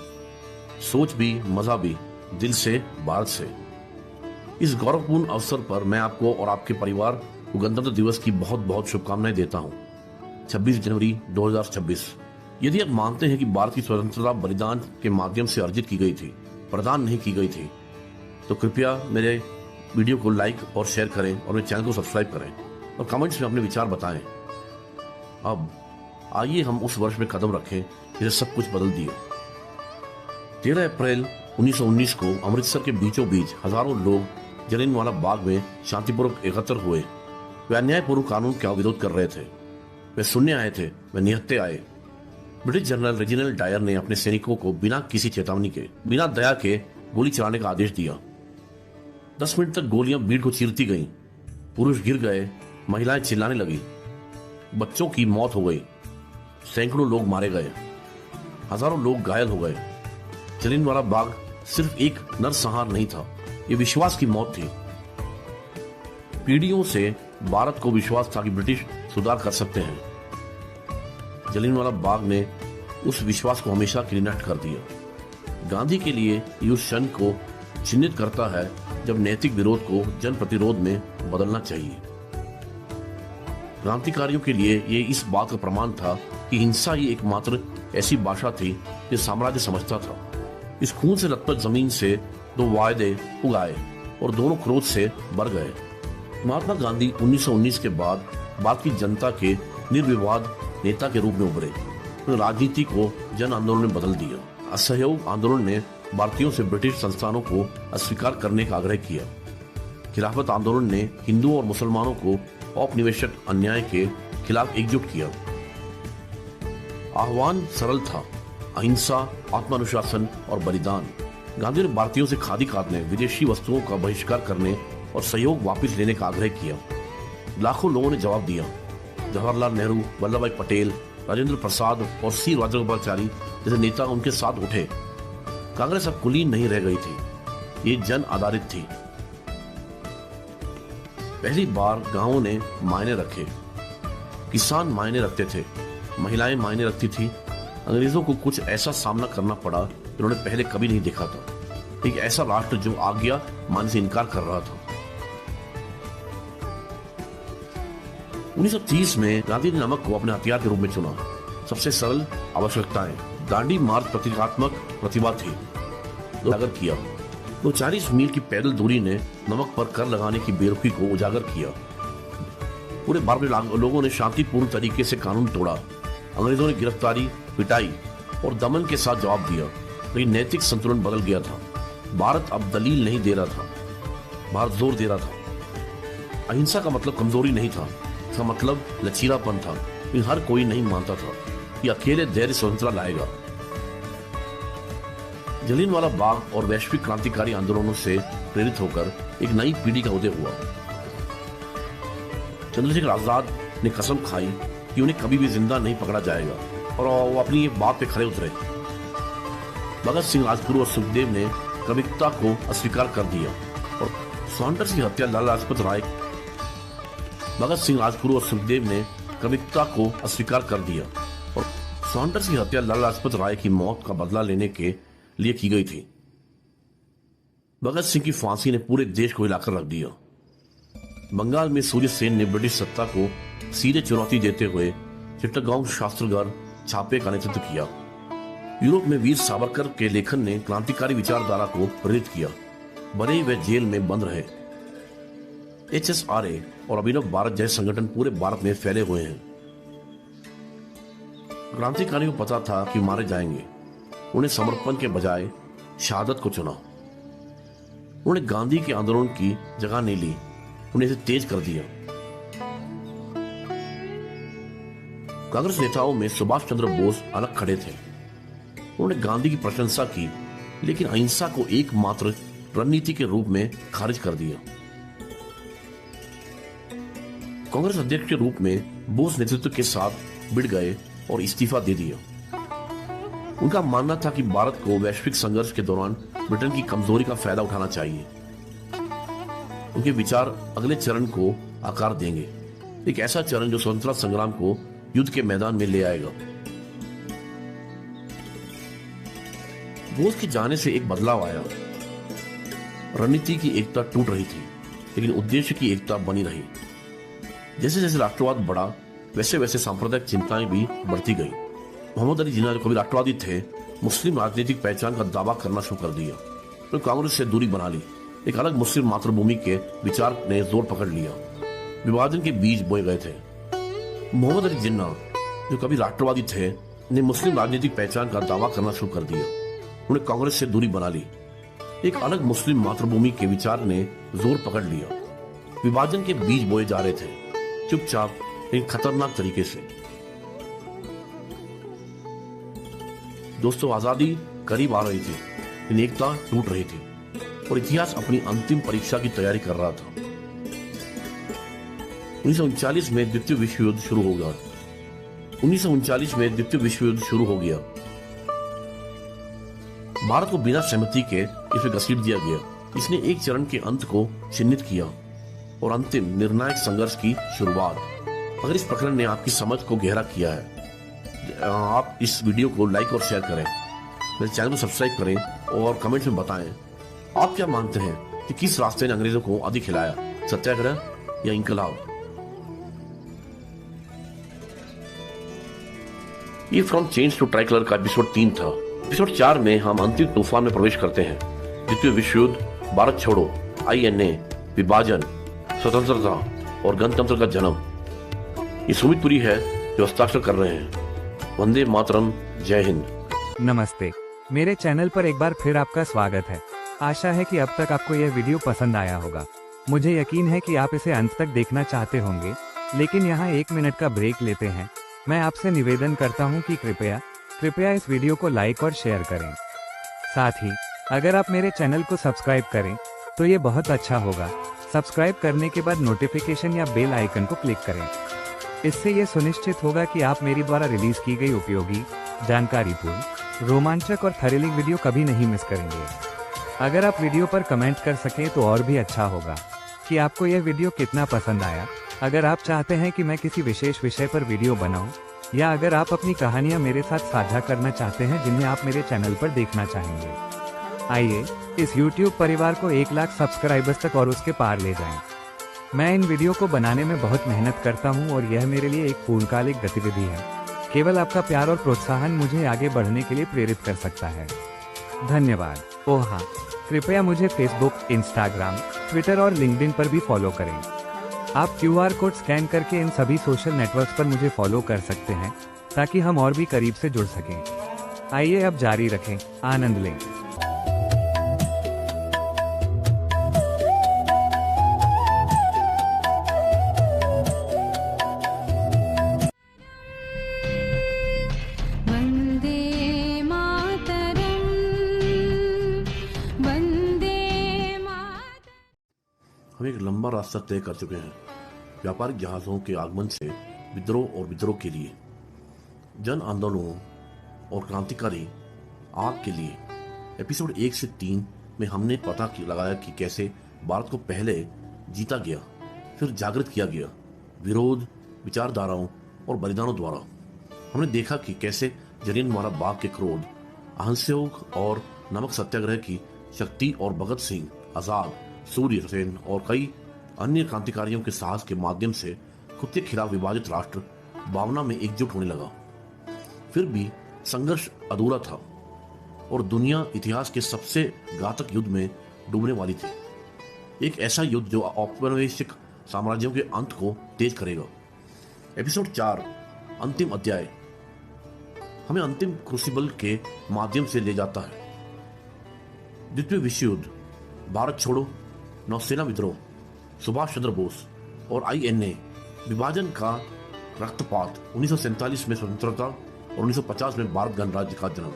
सोच भी, मजा भी, दिल से, भारत से। इस गौरवपूर्ण अवसर पर मैं आपको और आपके परिवार को गणतंत्र दिवस की बहुत बहुत शुभकामनाएं देता हूं। 26 जनवरी 2026। यदि आप मानते हैं कि भारत की स्वतंत्रता बलिदान के माध्यम से अर्जित की गई थी, प्रदान नहीं की गई थी, तो कृपया मेरे वीडियो को लाइक और शेयर करें और मेरे चैनल को सब्सक्राइब करें और कमेंट्स में अपने विचार बताएं। अब आइए हम उस वर्ष में कदम रखें जिसे सब कुछ बदल दिया। 13 अप्रैल 1919 को अमृतसर के बीचों बीच हजारों लोग जलियांवाला बाग में शांतिपूर्वक एकत्र हुए। वे अन्यायपूर्ण कानून का विरोध कर रहे थे। वे सुनने आए थे, वे निहत्थे आए। ब्रिटिश जनरल रेजिनाल्ड डायर ने अपने सैनिकों को बिना किसी चेतावनी के, बिना दया के गोली चलाने का आदेश दिया। 10 मिनट तक गोलियां भीड़ को चीरती गईं। पुरुष गिर गए, महिलाएं चिल्लाने लगी, बच्चों की मौत हो गई, सैकड़ों लोग मारे गए, हजारों लोग घायल हो गए। जलियांवाला बाग सिर्फ एक नरसंहार नहीं था, ये विश्वास की मौत थी। पीढ़ियों से भारत को विश्वास था कि ब्रिटिश सुधार कर सकते हैं। जलियांवाला बाग ने उस विश्वास को हमेशा के लिए नष्ट कर दिया। गांधी के लिए ये उस क्षण को चिन्हित करता है जब नैतिक विरोध को जन प्रतिरोध में बदलना चाहिए। क्रांतिकारियों के लिए ये इस बात का प्रमाण था कि हिंसा ही एकमात्र ऐसी भाषा थी जो साम्राज्य समझता था। इस खून से लथपथ जमीन से 2 वायदे उगाए और दोनों क्रोध से भर गए। महात्मा गांधी 1919 के बाद भारत की जनता के निर्विवाद नेता के रूप में उभरे। उन्होंने राजनीति को जन आंदोलन में बदल दिया। असहयोग आंदोलन ने भारतीयों से ब्रिटिश संस्थानों को अस्वीकार करने का आग्रह किया। खिलाफत आंदोलन ने हिंदुओं और मुसलमानों को औपनिवेशिक अन्याय के खिलाफ एकजुट किया। आह्वान सरल था, अहिंसा, आत्मानुशासन और बलिदान। गांधी ने भारतीयों से खादी काटने, विदेशी वस्तुओं का बहिष्कार करने और सहयोग वापस लेने का आग्रह किया। लाखों लोगों ने जवाब दिया। जवाहरलाल नेहरू, वल्लभ भाई पटेल, राजेंद्र प्रसाद और सी राजगोपालाचारी जैसे नेता उनके साथ उठे। कांग्रेस अब कुलीन नहीं रह गई थी, ये जन आधारित थी। पहली बार गांवों ने मायने रखे, किसान मायने रखते थे, महिलाएं मायने रखती थी। अंग्रेजों को कुछ ऐसा सामना करना पड़ा जिन्होंने पहले कभी नहीं देखा था। एक ऐसा राष्ट्र जो आज्ञा मानने से इनकार कर रहा था। 1930 में गांधी ने नमक को अपने हथियार के रूप में चुना। सबसे सरल आवश्यकताएं, दांडी मार्च प्रतीकात्मक प्रतिभा थी। उजागर किया। तो 40 मील की पैदल दूरी ने नमक पर कर लगाने की बेरुखी को उजागर किया। पूरे भारत में लोगों ने शांतिपूर्ण तरीके से कानून तोड़ा। अंग्रेजों ने गिरफ्तारी, पिटाई और दमन के साथ जवाब दिया, लेकिन नैतिक संतुलन बदल गया था। भारत अब दलील नहीं दे रहा था, भारत जोर दे रहा था। अहिंसा का मतलब कमजोरी नहीं था, इसका मतलब लचीलापन था। लेकिन हर कोई नहीं मानता था कि अकेले धैर्य स्वतंत्रता लाएगा। जलियांवाला बाग और वैश्विक क्रांतिकारी आंदोलनों से प्रेरित होकर एक नई पीढ़ी का उदय हुआ। चंद्रशेखर आजाद ने कसम खाई कि उन्हें कभी भी जिंदा नहीं पकड़ा जाएगा और वो अपनी बात पे खड़े उतरे। भगत सिंह, राजगुरु और सुखदेव ने क्रमिकता को अस्वीकार कर दिया और सॉन्डर्स की हत्या लाला लाजपत राय भगत सिंह, राजगुरु और सुखदेव ने क्रमिकता को अस्वीकार कर दिया और सॉन्डर्स की हत्या लाला लाजपत राय की मौत का बदला लेने के लिए की गई थी। भगत सिंह की फांसी ने पूरे देश को हिलाकर रख दिया। बंगाल में सूर्य सेन ने ब्रिटिश सत्ता को सीधे चुनौती देते हुए चिट्टागोंग शास्त्रगर छापे का नेतृत्व किया। यूरोप में वीर सावरकर के लेखन ने क्रांतिकारी विचारधारा को प्रेरित किया। भले वे जेल में बंद रहे। HSRA और अभिनव भारत जैसे संगठन पूरे भारत में फैले हुए हैं। क्रांतिकारियों को पता था कि मारे जाएंगे, उन्हें समर्पण के बजाय शहादत को चुना। उन्होंने गांधी के आंदोलन की जगह नहीं ली, उन्हें इसे तेज कर दिया। कांग्रेस नेताओं में सुभाष चंद्र बोस अलग खड़े थे। उन्होंने गांधी की प्रशंसा की, लेकिन अहिंसा को एकमात्र रणनीति के रूप में खारिज कर दिया। कांग्रेस अध्यक्ष के रूप में बोस नेतृत्व के साथ भिड़ गए और इस्तीफा दे दिया। उनका मानना था कि भारत को वैश्विक संघर्ष के दौरान ब्रिटेन की कमजोरी का फायदा उठाना चाहिए। उनके विचार अगले चरण को आकार देंगे, एक ऐसा चरण जो स्वतंत्रता संग्राम को युद्ध के मैदान में ले आएगा। बोस के जाने से एक बदलाव आया। रणनीति की एकता टूट रही थी, लेकिन उद्देश्य की एकता बनी रही। जैसे जैसे राष्ट्रवाद बढ़ा, वैसे वैसे सांप्रदायिक चिंताएं भी बढ़ती गई। मोहम्मद अली जिन्ना जो कभी राष्ट्रवादी थे, मुस्लिम राजनीतिक पहचान का दावा करना शुरू कर दिया। तो कांग्रेस से दूरी बना ली। एक अलग मुस्लिम मातृभूमि के विचार ने जोर पकड़ लिया। विभाजन के बीज बोए गए थे। मोहम्मद अली जिन्ना जो कभी राष्ट्रवादी थे, ने मुस्लिम राजनीतिक पहचान का दावा करना शुरू कर दिया। उन्हें कांग्रेस से दूरी बना ली। एक अलग मुस्लिम मातृभूमि के विचार ने जोर पकड़ लिया। विभाजन के बीज बोए जा रहे थे, चुपचाप लेकिन खतरनाक तरीके से। दोस्तों, आजादी करीब आ रही थी, लेकिन एकता टूट रही थी और इतिहास अपनी अंतिम परीक्षा की तैयारी कर रहा था। 1939 में द्वितीय विश्व युद्ध शुरू हो गया। 1939 में द्वितीय विश्व युद्ध शुरू हो गया। भारत को बिना सहमति के इसे घसीट दिया गया। इसने एक चरण के अंत को चिन्हित किया और अंतिम निर्णायक संघर्ष की शुरुआत। अगर इस प्रकरण ने आपकी समझ को गहरा किया है, आप इस वीडियो को लाइक और शेयर करें, मेरे चैनल को सब्सक्राइब करें और कमेंट में बताएं आप क्या मानते हैं कि किस रास्ते ने अंग्रेजों को अधिक खिलाया, सत्याग्रह या इंकलाब। ये फ्रॉम चेंज टू ट्राइकलर का एपिसोड 3 था। एपिसोड 4 में हम अंतिम तूफान में प्रवेश करते हैं। द्वितीय विश्व युद्ध, भारत छोड़ो, INA, विभाजन, स्वतंत्रता और गणतंत्र का जन्म। ये सुमितपुरी है जो हस्ताक्षर कर रहे हैं। वंदे मातरम, जय हिंद। नमस्ते, मेरे चैनल पर एक बार फिर आपका स्वागत है। आशा है कि अब तक आपको यह वीडियो पसंद आया होगा। मुझे यकीन है कि आप इसे अंत तक देखना चाहते होंगे, लेकिन यहाँ 1 मिनट का ब्रेक लेते हैं। मैं आपसे निवेदन करता हूँ कि कृपया इस वीडियो को लाइक और शेयर करें। साथ ही अगर आप मेरे चैनल को सब्सक्राइब करें तो ये बहुत अच्छा होगा। सब्सक्राइब करने के बाद नोटिफिकेशन या बेल आइकन को क्लिक करें। इससे ये सुनिश्चित होगा कि आप मेरी द्वारा रिलीज की गई उपयोगी, जानकारीपूर्ण, रोमांचक और थ्रिलिंग वीडियो कभी नहीं मिस करेंगे। अगर आप वीडियो पर कमेंट कर सकें तो और भी अच्छा होगा कि आपको यह वीडियो कितना पसंद आया। अगर आप चाहते हैं कि मैं किसी विशेष विषय पर वीडियो बनाऊं, या अगर आप अपनी कहानियां मेरे साथ साझा करना चाहते हैं जिन्हें आप मेरे चैनल पर देखना चाहेंगे, आइए इस YouTube परिवार को 1 लाख सब्सक्राइबर्स तक और उसके पार ले जाएं। मैं इन वीडियो को बनाने में बहुत मेहनत करता हूं और यह मेरे लिए एक पूर्णकालिक गतिविधि है। केवल आपका प्यार और प्रोत्साहन मुझे आगे बढ़ने के लिए प्रेरित कर सकता है। धन्यवाद। ओह हाँ, कृपया मुझे फेसबुक, इंस्टाग्राम, ट्विटर और लिंक्डइन पर भी फॉलो करें। आप QR कोड स्कैन करके इन सभी सोशल नेटवर्क्स पर मुझे फॉलो कर सकते हैं ताकि हम और भी करीब से जुड़ सकें। आइए अब जारी रखें, आनंद लें। वन्दे मातरम् वन्दे मातरम्। हम एक लंबा रास्ता तय कर चुके हैं व्यापारिक जहाजों के आगमन से विद्रोह और विद्रोह के लिए, जन आंदोलनों और क्रांतिकारी आग के लिए। एपिसोड 1 से 3 में हमने पता लगाया कि कैसे भारत को पहले जीता गया, फिर जागृत किया गया विरोध, विचारधाराओं और बलिदानों द्वारा। हमने देखा कि कैसे जलियांवाला बाग के क्रोध, अहिंसक और नमक सत्याग्रह की शक्ति और भगत सिंह, आजाद, सूर्य सेन और कई अन्य क्रांतिकारियों के साहस के माध्यम से खुद के खिलाफ विभाजित राष्ट्र भावना में एकजुट होने लगा। फिर भी संघर्ष अधूरा था और दुनिया इतिहास के सबसे घातक युद्ध में डूबने वाली थी। एक ऐसा युद्ध जो औपनिवेशिक साम्राज्यों के अंत को तेज करेगा। एपिसोड 4, अंतिम अध्याय, हमें अंतिम क्रूसिबल के माध्यम से ले जाता है। द्वितीय विश्व युद्ध, भारत छोड़ो, नौसेना विद्रोह, सुभाष चंद्र बोस और INA, विभाजन का रक्तपात, 1947 में स्वतंत्रता और 1950 में भारत गणराज्य का जन्म।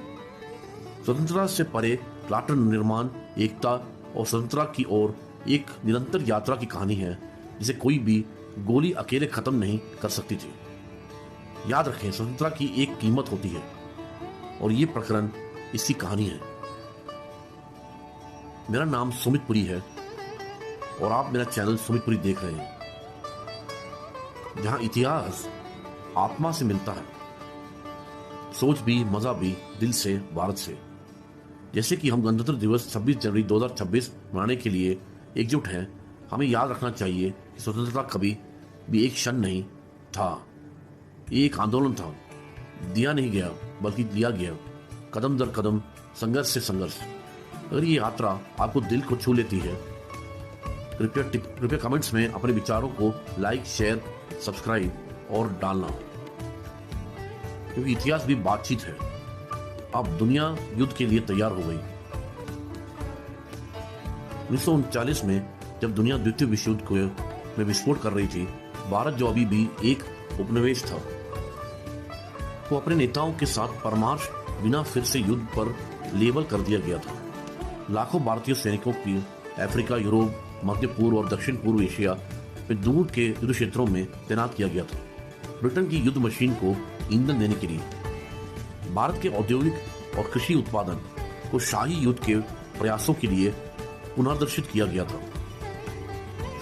स्वतंत्रता से परे राष्ट्र निर्माण, एकता और स्वतंत्रता की ओर एक निरंतर यात्रा की कहानी है जिसे कोई भी गोली अकेले खत्म नहीं कर सकती थी। याद रखें, स्वतंत्रता की एक कीमत होती है और ये प्रकरण इसकी कहानी है। मेरा नाम सुमित पुरी है और आप मेरा चैनल सुमित पुरी देख रहे हैं, जहां इतिहास आत्मा से मिलता है, सोच भी, मजा भी, दिल से, भारत से। जैसे कि हम गणतंत्र दिवस 26 जनवरी 2026 मनाने के लिए एकजुट हैं, हमें याद रखना चाहिए कि स्वतंत्रता कभी भी एक क्षण नहीं था, ये एक आंदोलन था। दिया नहीं गया बल्कि लिया गया, कदम दर कदम, संघर्ष से संघर्ष। अगर ये यात्रा आपको दिल को छू लेती है, कृपया कमेंट्स में अपने विचारों को लाइक, शेयर, सब्सक्राइब और डालना, क्योंकि इतिहास भी बातचीत है। अब दुनिया युद्ध के लिए तैयार हो गई। 1939 में जब दुनिया द्वितीय विश्व युद्ध में विस्फोट कर रही थी, भारत जो अभी भी एक उपनिवेश था, वो अपने नेताओं के साथ परामर्श बिना फिर से युद्ध पर लेबल कर दिया गया था। लाखों भारतीय सैनिकों की अफ्रीका, यूरोप, मध्य पूर्व और दक्षिण पूर्व एशिया में दूर के युद्ध क्षेत्रों में तैनात किया गया था, ब्रिटेन की युद्ध मशीन को ईंधन देने के लिए। भारत के औद्योगिक और कृषि उत्पादन को शाही युद्ध के प्रयासों के लिए पुनर्दर्शित किया गया था।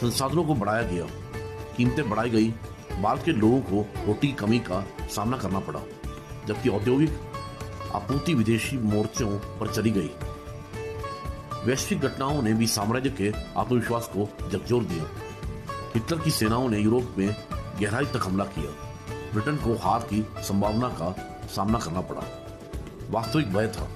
संसाधनों को बढ़ाया गया, कीमतें बढ़ाई गई, भारत के लोगों को रोटी की कमी का सामना करना पड़ा, जबकि औद्योगिक आपूर्ति विदेशी मोर्चों पर चली गई। वैश्विक घटनाओं ने भी साम्राज्य के आत्मविश्वास को झकझोर दिया। हिटलर की सेनाओं ने यूरोप में गहराई तक हमला किया। ब्रिटेन को हार की संभावना का सामना करना पड़ा। वास्तविक भय था,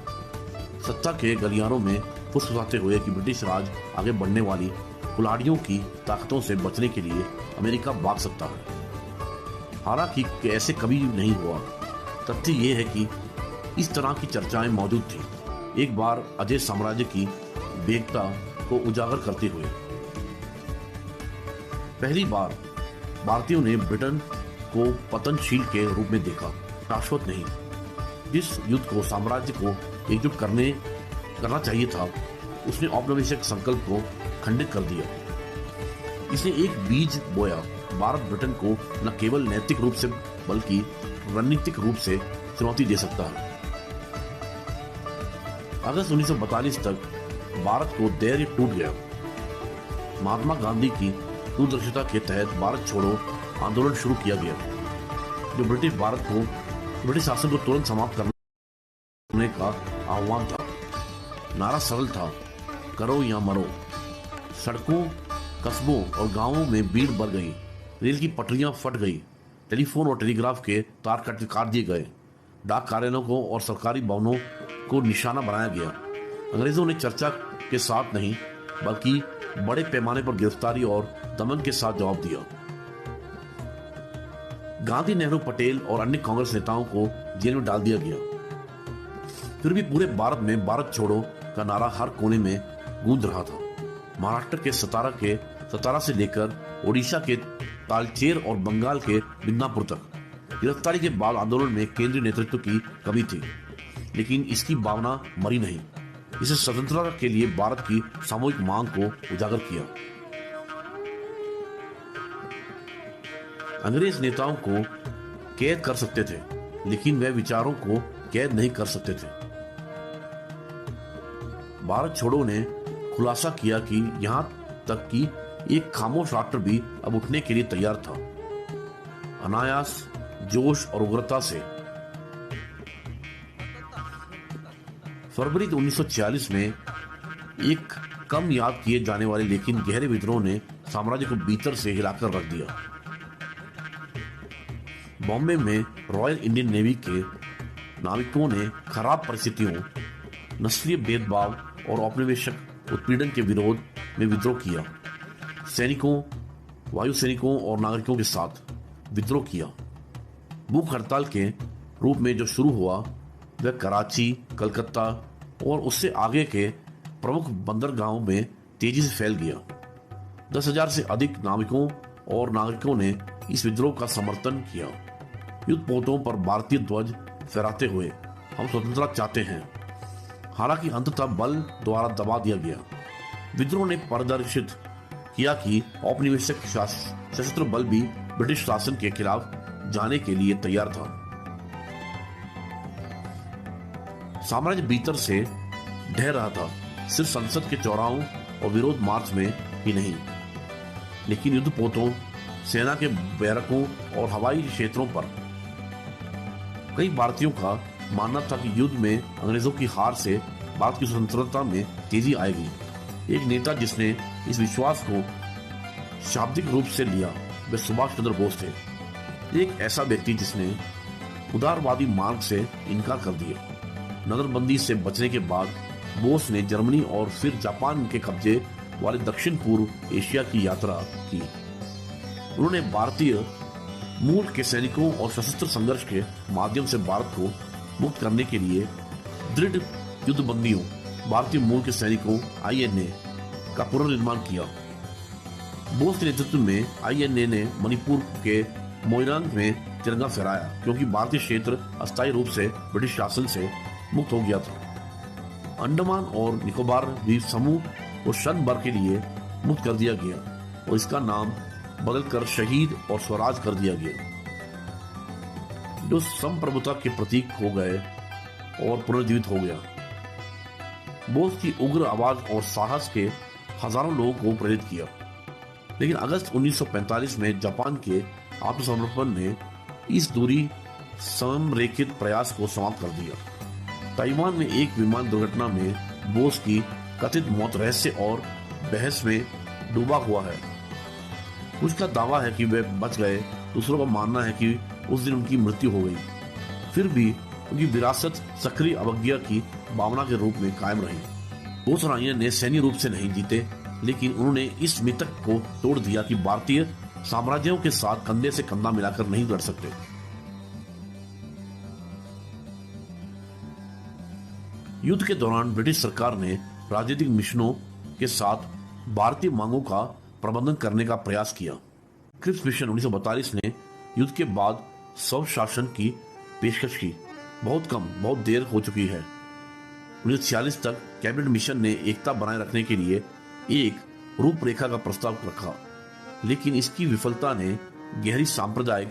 सत्ता के गलियारों में फुसफुसाते हुए कि ब्रिटिश राज आगे बढ़ने वाली कुल्हाड़ियों की ताकतों से बचने के लिए अमेरिका भाग सकता है। हालांकि ऐसे कभी नहीं हुआ। तथ्य ये है कि इस तरह की चर्चाएं मौजूद थी, एक बार अजय साम्राज्य की वेगता को उजागर करते हुए। पहली बार भारतीयों ने ब्रिटेन को पतनशील के रूप में देखा, शाश्वत नहीं। जिस युद्ध को साम्राज्य को एकजुट करना चाहिए था, उसने औपनिवेशिक संकल्प को खंडित कर दिया। इसने एक बीज बोया, भारत ब्रिटेन को न केवल नैतिक रूप से बल्कि रणनीतिक रूप से चुनौती दे सकता है। अगस्त 1942 तक भारत को धैर्य टूट गया। महात्मा गांधी की दूरदर्शिता के तहत भारत छोड़ो आंदोलन शुरू किया गया, जो ब्रिटिश शासन को तुरंत समाप्त करने का आह्वान था। नारा सरल था, करो या मरो। सड़कों, कस्बों और गांवों में भीड़ बढ़ गई, रेल की पटरियां फट गई, टेलीफोन और टेलीग्राफ के तार काट दिए गए, डाक कार्यालयों को और सरकारी भवनों को निशाना बनाया गया। अंग्रेजों ने चर्चा के साथ नहीं बल्कि बड़े पैमाने पर गिरफ्तारी और दमन के साथ जवाब दिया। गांधी, नेहरू, पटेल और अन्य कांग्रेस नेताओं को जेल में डाल दिया गया। फिर भी पूरे भारत में भारत छोड़ो का नारा हर कोने में गूंज रहा था। महाराष्ट्र के सतारा से लेकर ओडिशा के तालचेर और बंगाल के मिदनापुर तक गिरफ्तारी के बाद आंदोलन में केंद्रीय नेतृत्व की कमी थी, लेकिन इसकी भावना मरी नहीं। इसे स्वतंत्रता के लिए भारत की सामूहिक मांग को उजागर किया। अंग्रेज नेताओं को कैद कर सकते थे, लेकिन वे विचारों को कैद नहीं कर सकते थे। भारत छोड़ो ने खुलासा किया कि यहां तक कि एक खामोश राष्ट्र भी अब उठने के लिए तैयार था, अनायास, जोश और उग्रता से। फरवरी 1946 में एक कम याद किए जाने वाले लेकिन गहरे विद्रोह ने साम्राज्य को भीतर से हिलाकर रख दिया। बॉम्बे में रॉयल इंडियन नेवी के नाविकों ने खराब परिस्थितियों, नस्लीय भेदभाव और औपनिवेशिक उत्पीड़न के विरोध में विद्रोह किया। सैनिकों, वायु सैनिकों और नागरिकों के साथ विद्रोह किया। भूख हड़ताल के रूप में जो शुरू हुआ वह कराची, कलकत्ता और उससे आगे के प्रमुख बंदरगाहों में तेजी से फैल गया। 10,000 से अधिक नाविकों और नागरिकों ने इस विद्रोह का समर्थन किया। युद्ध पोतों पर भारतीय ध्वज फहराते हुए हम स्वतंत्रता चाहते हैं। हालांकि अंततः बल द्वारा दबा दिया गया। विद्रोह ने प्रदर्शित किया कि औपनिवेशिक सशस्त्र बल भी ब्रिटिश शासन के खिलाफ जाने के लिए तैयार था। साम्राज्य भीतर से ढह रहा था, सिर्फ संसद के चौराहों और विरोध मार्च में ही नहीं, लेकिन युद्ध पोतों, सेना के बैरकों और हवाई क्षेत्रों पर। कई भारतीयों का मानना था कि युद्ध में अंग्रेजों की हार से भारत की स्वतंत्रता में तेजी आएगी। एक नेता जिसने इस विश्वास को शाब्दिक रूप से लिया वे सुभाष चंद्र बोस थे। एक ऐसा व्यक्ति जिसने उदारवादी मार्ग से इनकार कर दिया। नजरबंदी से बचने के बाद बोस ने जर्मनी और फिर जापान के कब्जे वाले दक्षिण पूर्व एशिया की यात्रा की। उन्होंने भारतीय मूल के सैनिकों और सशस्त्र संघर्ष के माध्यम से भारत को मुक्त करने के लिए दृढ़ युद्धबंदियों, भारतीय मूल के सैनिकों INA का पुनर्निर्माण किया। बोस के नेतृत्व में INA ने मणिपुर के मोइरांग में तिरंगा फहराया, क्योंकि भारतीय क्षेत्र अस्थायी रूप से ब्रिटिश शासन से मुक्त हो गया था। अंडमान और निकोबार द्वीप समूह को क्षण भर के लिए मुक्त कर दिया गया और इसका नाम बदलकर शहीद और स्वराज कर दिया गया, जो संप्रभुता के प्रतीक हो गए और पुनर्जीवित हो गया। बोस की उग्र आवाज और साहस के हजारों लोगों को प्रेरित किया, लेकिन अगस्त 1945 में जापान के आत्मसमर्पण ने इस दूरी समरेखित प्रयास को समाप्त कर दिया। ताइवान में एक विमान दुर्घटना में बोस की कथित मौत रहस्य और बहस में डूबा हुआ है। कुछ का दावा है कि वे बच गए, दूसरों का मानना है कि उस दिन उनकी मृत्यु हो गई। फिर भी उनकी विरासत सक्रिय अवज्ञा की भावना के रूप में कायम रही। बोस और INA ने सैन्य रूप से नहीं जीते, लेकिन उन्होंने इस मिथक को तोड़ दिया कि भारतीय साम्राज्यों के साथ कंधे से कंधा मिलाकर नहीं लड़ सकते। युद्ध के दौरान ब्रिटिश सरकार ने राजनीतिक मिशनों के साथ भारतीय मांगों का प्रबंधन करने का प्रयास किया। क्रिप्स मिशन 1942 ने युद्ध के बाद स्वशासन की पेशकश की। बहुत देर हो चुकी है। 1946 तक कैबिनेट मिशन ने एकता बनाए रखने के लिए एक रूपरेखा का प्रस्ताव रखा, लेकिन इसकी विफलता ने गहरी सांप्रदायिक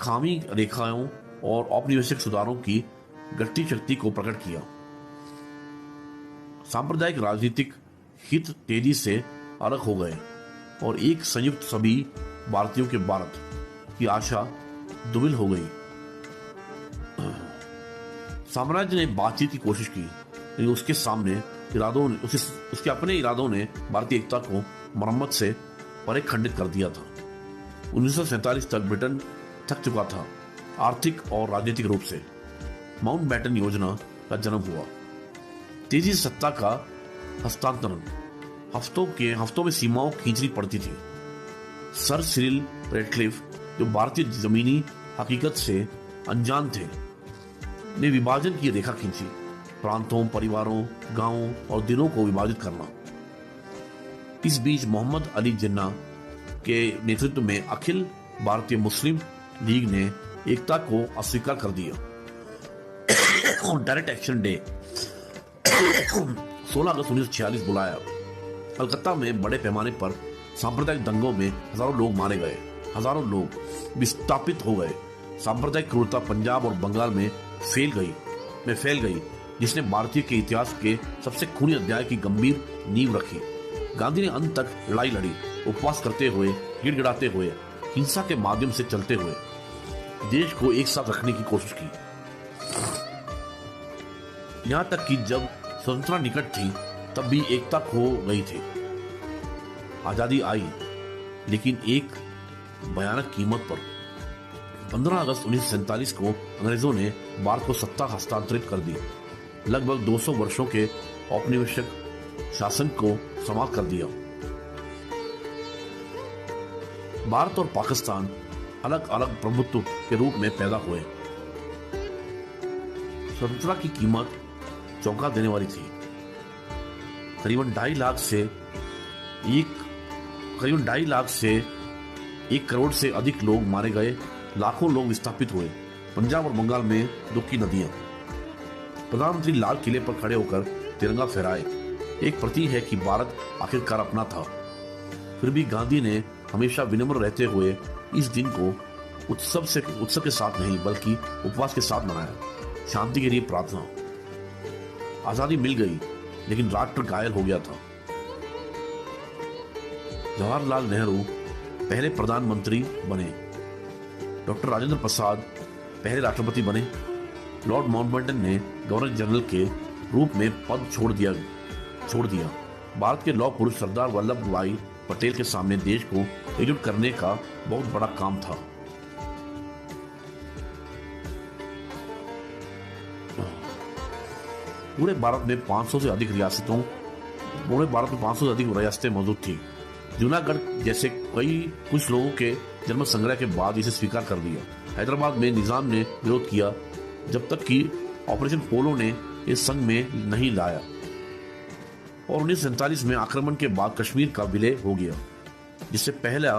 खामी रेखाओं और औपनिवेशिक सुधारों की घटती शक्ति को प्रकट किया। सांप्रदायिक राजनीतिक हित तेजी से अलग हो गए और एक संयुक्त सभी भारतीयों के भारत की आशा दुबिल हो गई। साम्राज्य ने बातचीत की कोशिश की, लेकिन उसके अपने इरादों ने भारतीय एकता को मरम्मत से परे खंडित कर दिया था। 1947 तक ब्रिटेन थक चुका था, आर्थिक और राजनीतिक रूप से। माउंटबेटन योजना का जन्म हुआ। तेजी से सत्ता का हस्तांतरण, हफ्तों में सीमाओं खींचनी पड़ती थी। सर सिरिल रेडक्लिफ, जो भारतीय जमीनी हकीकत से अनजान थे, ने विभाजन की रेखा खींची। प्रांतों, परिवारों, गांवों और दिनों को विभाजित करना। इस बीच मोहम्मद अली जिन्ना के नेतृत्व में अखिल भारतीय मुस्लिम लीग ने एकता को अस्वीकार कर दिया। डायरेक्ट एक्शन डे 16 अगस्त 1946 बुलाया। कलकत्ता में बड़े पैमाने पर सांप्रदायिक दंगों में हजारों लोग मारे गए, हजारों लोग विस्थापित हो गए। सांप्रदायिक क्रूरता पंजाब और बंगाल में फैल गई, जिसने भारतीय के इतिहास के सबसे खूनी अध्याय की गंभीर नींव रखी। गांधी ने अंत तक लड़ाई लड़ी, उपवास करते हुए, गिड़गिड़ाते हुए, हिंसा के माध्यम से चलते हुए देश को एक साथ रखने की कोशिश की। यहां तक कि जब स्वतंत्रता निकट थी तब भी एकता खो गई थी। आजादी आई, लेकिन एक भयानक कीमत पर। 15 अगस्त 1947 को अंग्रेजों ने भारत को सत्ता हस्तांतरित कर दी। लगभग 200 वर्षों के औपनिवेशिक शासन को समाप्त कर दिया। भारत और पाकिस्तान अलग अलग प्रभुत्व के रूप में पैदा हुए। स्वतंत्रता की कीमत चौंका देने वाली थी। करीबन 2.5 लाख से 1 करोड़ से अधिक लोग मारे गए, लाखों लोग विस्थापित हुए। पंजाब और बंगाल में दुख की नदियां। प्रधानमंत्री लाल किले पर खड़े होकर तिरंगा फहराए, एक प्रतीक है कि भारत आखिरकार अपना था। फिर भी गांधी ने हमेशा विनम्र रहते हुए इस दिन को उत्सव के साथ नहीं बल्कि उपवास के साथ मनाया। शांति के लिए प्रार्थना। आजादी मिल गई, लेकिन राष्ट्र घायल हो गया था। जवाहरलाल नेहरू पहले प्रधानमंत्री बने, डॉक्टर राजेंद्र प्रसाद पहले राष्ट्रपति बने, लॉर्ड माउंटबेटन ने गवर्नर जनरल के रूप में पद छोड़ दिया। भारत के लौह पुरुष सरदार वल्लभ भाई पटेल के सामने देश को एकजुट करने का बहुत बड़ा काम था। पूरे भारत में 500 से अधिक रियासतें मौजूद थी। जूनागढ़ जैसे कुछ लोगों के जन्म संग्रह के बाद इसे स्वीकार कर दिया। हैदराबाद में निजाम ने विरोध किया, जब तक कि ऑपरेशन पोलो ने इस संघ में नहीं लाया और 1947 में आक्रमण के बाद कश्मीर का विलय हो गया, जिससे पहला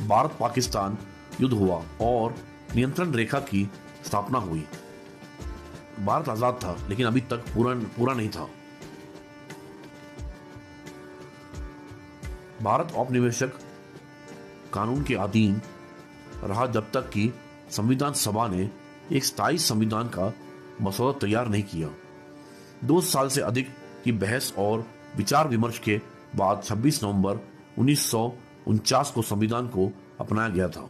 भारत पाकिस्तान युद्ध हुआ और नियंत्रण रेखा की स्थापना हुई। भारत आजाद था, लेकिन अभी तक पूरा नहीं था। भारत औपनिवेशिक कानून के अधीन रहा जब तक कि संविधान सभा ने एक स्थायी संविधान का मसौदा तैयार नहीं किया। 2 साल से अधिक की बहस और विचार विमर्श के बाद 26 नवंबर 1949 को संविधान को अपनाया गया था।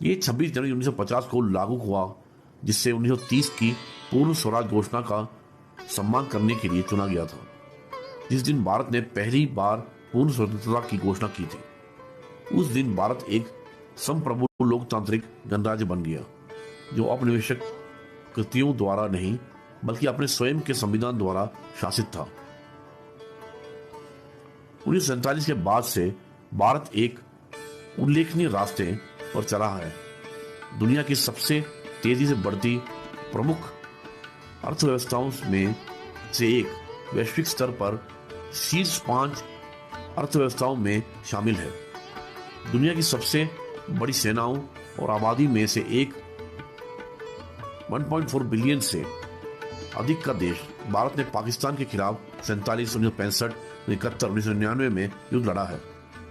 ये 26 जनवरी 1950 को लागू हुआ, जिससे 1930 की पूर्ण स्वराज घोषणा का सम्मान करने के लिए चुना गया था, जिस दिन भारत ने पहली बार पूर्ण स्वतंत्रता की घोषणा की थी। उस दिन भारत एक संप्रभु लोकतांत्रिक गणराज्य बन गया, जो औपनिवेशिक कृतियों द्वारा नहीं बल्कि अपने स्वयं के संविधान द्वारा शासित था। 1947 के बाद से भारत एक उल्लेखनीय रास्ते पर चला है। दुनिया की सबसे तेजी से बढ़ती प्रमुख अर्थव्यवस्थाओं में से एक, वैश्विक स्तर पर शीर्ष 5 अर्थव्यवस्थाओं में शामिल है। दुनिया की सबसे बड़ी सेनाओं और आबादी में से एक, 1.4 बिलियन से अधिक का देश। भारत ने पाकिस्तान के खिलाफ 47, 1965, 1971, 1999 में युद्ध लड़ा है।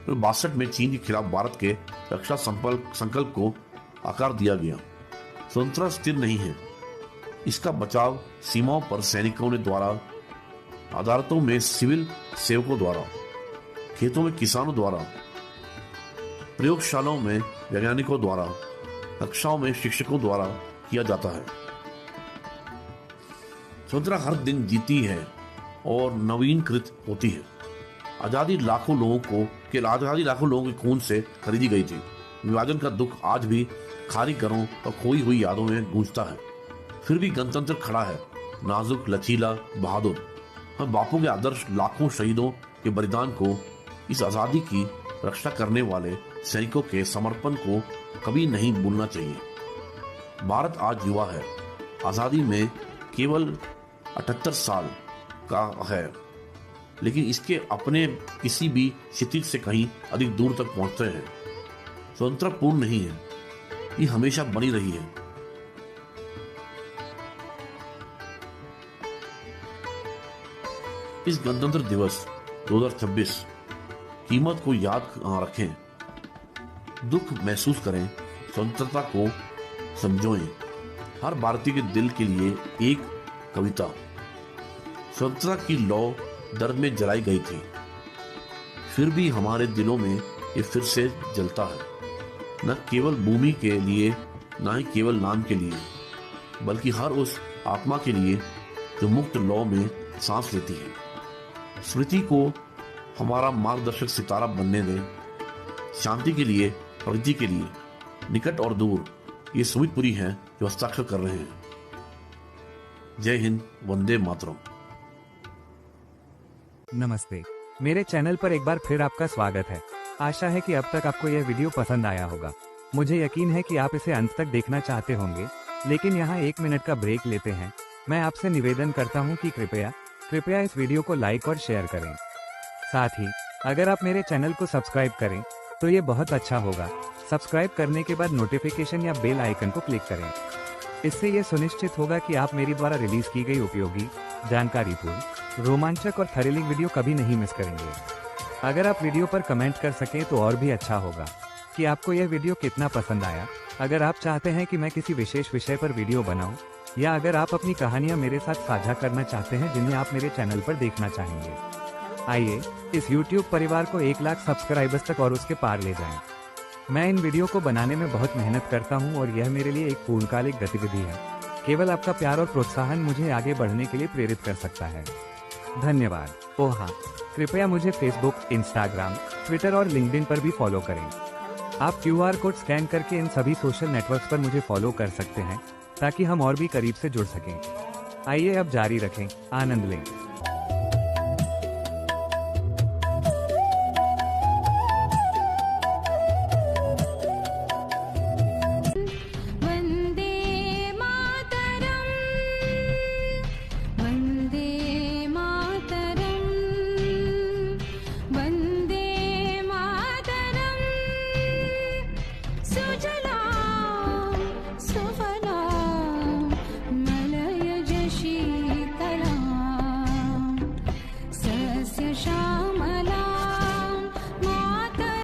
1962 में चीन के खिलाफ भारत के रक्षा संकल्प को आकार दिया गया। स्वतंत्रता स्थिर नहीं है, इसका बचाव सीमाओं पर सैनिकों ने द्वारा, अदालतों में सिविल सेवकों द्वारा, खेतों में किसानों द्वारा, प्रयोगशालाओं में वैज्ञानिकों द्वारा, कक्षाओं में शिक्षकों द्वारा किया जाता है। स्वतंत्रता हर दिन जीती है और नवीनकृत होती है। आजादी लाखों लोगों के खून से खरीदी गई थी। विभाजन का दुख आज भी कारीगरों और खोई हुई यादों में गूंजता है। फिर भी गणतंत्र खड़ा है, नाजुक, लचीला, बहादुर। हम बापू के आदर्श लाखों शहीदों के बलिदान को, इस आजादी की रक्षा करने वाले सैनिकों के समर्पण को कभी नहीं भूलना चाहिए। भारत आज युवा है, आजादी में केवल 78 साल का है, लेकिन इसके अपने किसी भी क्षितिज से कहीं अधिक दूर तक पहुंचते हैं। स्वतंत्रता पूर्ण नहीं है, ये हमेशा बनी रही है। इस गणतंत्र दिवस 2026 कीमत को याद रखें, दुख महसूस करें, स्वतंत्रता को समझोएं। हर भारतीय के दिल के लिए एक कविता। स्वतंत्रता की लौ दर्द में जलाई गई थी, फिर भी हमारे दिलों में ये फिर से जलता है, न केवल भूमि के लिए, न ही केवल नाम के लिए, बल्कि हर उस आत्मा के लिए जो मुक्त लौ में सांस लेती है। स्मृति को हमारा मार्गदर्शक सितारा बनने दें। शांति के लिए, प्रगति के लिए, निकट और दूर, ये सुमितपुरी हैं जो हस्ताक्षर कर रहे हैं। जय हिंद, वंदे मातरम। नमस्ते, मेरे चैनल पर एक बार फिर आपका स्वागत है। आशा है कि अब तक आपको यह वीडियो पसंद आया होगा। मुझे यकीन है कि आप इसे अंत तक देखना चाहते होंगे, लेकिन यहाँ 1 मिनट का ब्रेक लेते हैं। मैं आपसे निवेदन करता हूँ कि कृपया इस वीडियो को लाइक और शेयर करें। साथ ही अगर आप मेरे चैनल को सब्सक्राइब करें तो ये बहुत अच्छा होगा। सब्सक्राइब करने के बाद नोटिफिकेशन या बेल आइकन को क्लिक करें। इससे ये सुनिश्चित होगा कि आप मेरी द्वारा रिलीज की गई उपयोगी, जानकारीपूर्ण, रोमांचक और थ्रिलिंग वीडियो कभी नहीं मिस करेंगे। अगर आप वीडियो पर कमेंट कर सकें तो और भी अच्छा होगा कि आपको यह वीडियो कितना पसंद आया। अगर आप चाहते हैं कि मैं किसी विशेष विषय पर वीडियो बनाऊं, या अगर आप अपनी कहानियां मेरे साथ साझा करना चाहते हैं जिन्हें आप मेरे चैनल पर देखना चाहेंगे, आइए इस YouTube परिवार को 1 लाख सब्सक्राइबर्स तक और उसके पार ले जाएं। मैं इन वीडियो को बनाने में बहुत मेहनत करता हूं और यह मेरे लिए एक पूर्णकालिक गतिविधि है। केवल आपका प्यार और प्रोत्साहन मुझे आगे बढ़ने के लिए प्रेरित कर सकता है। धन्यवाद। ओह हाँ, कृपया मुझे फेसबुक, इंस्टाग्राम, ट्विटर और लिंक्डइन पर भी फॉलो करें। आप QR कोड स्कैन करके इन सभी सोशल नेटवर्क्स पर मुझे फॉलो कर सकते हैं ताकि हम और भी करीब से जुड़ सकें। आइए अब जारी रखें, आनंद लें।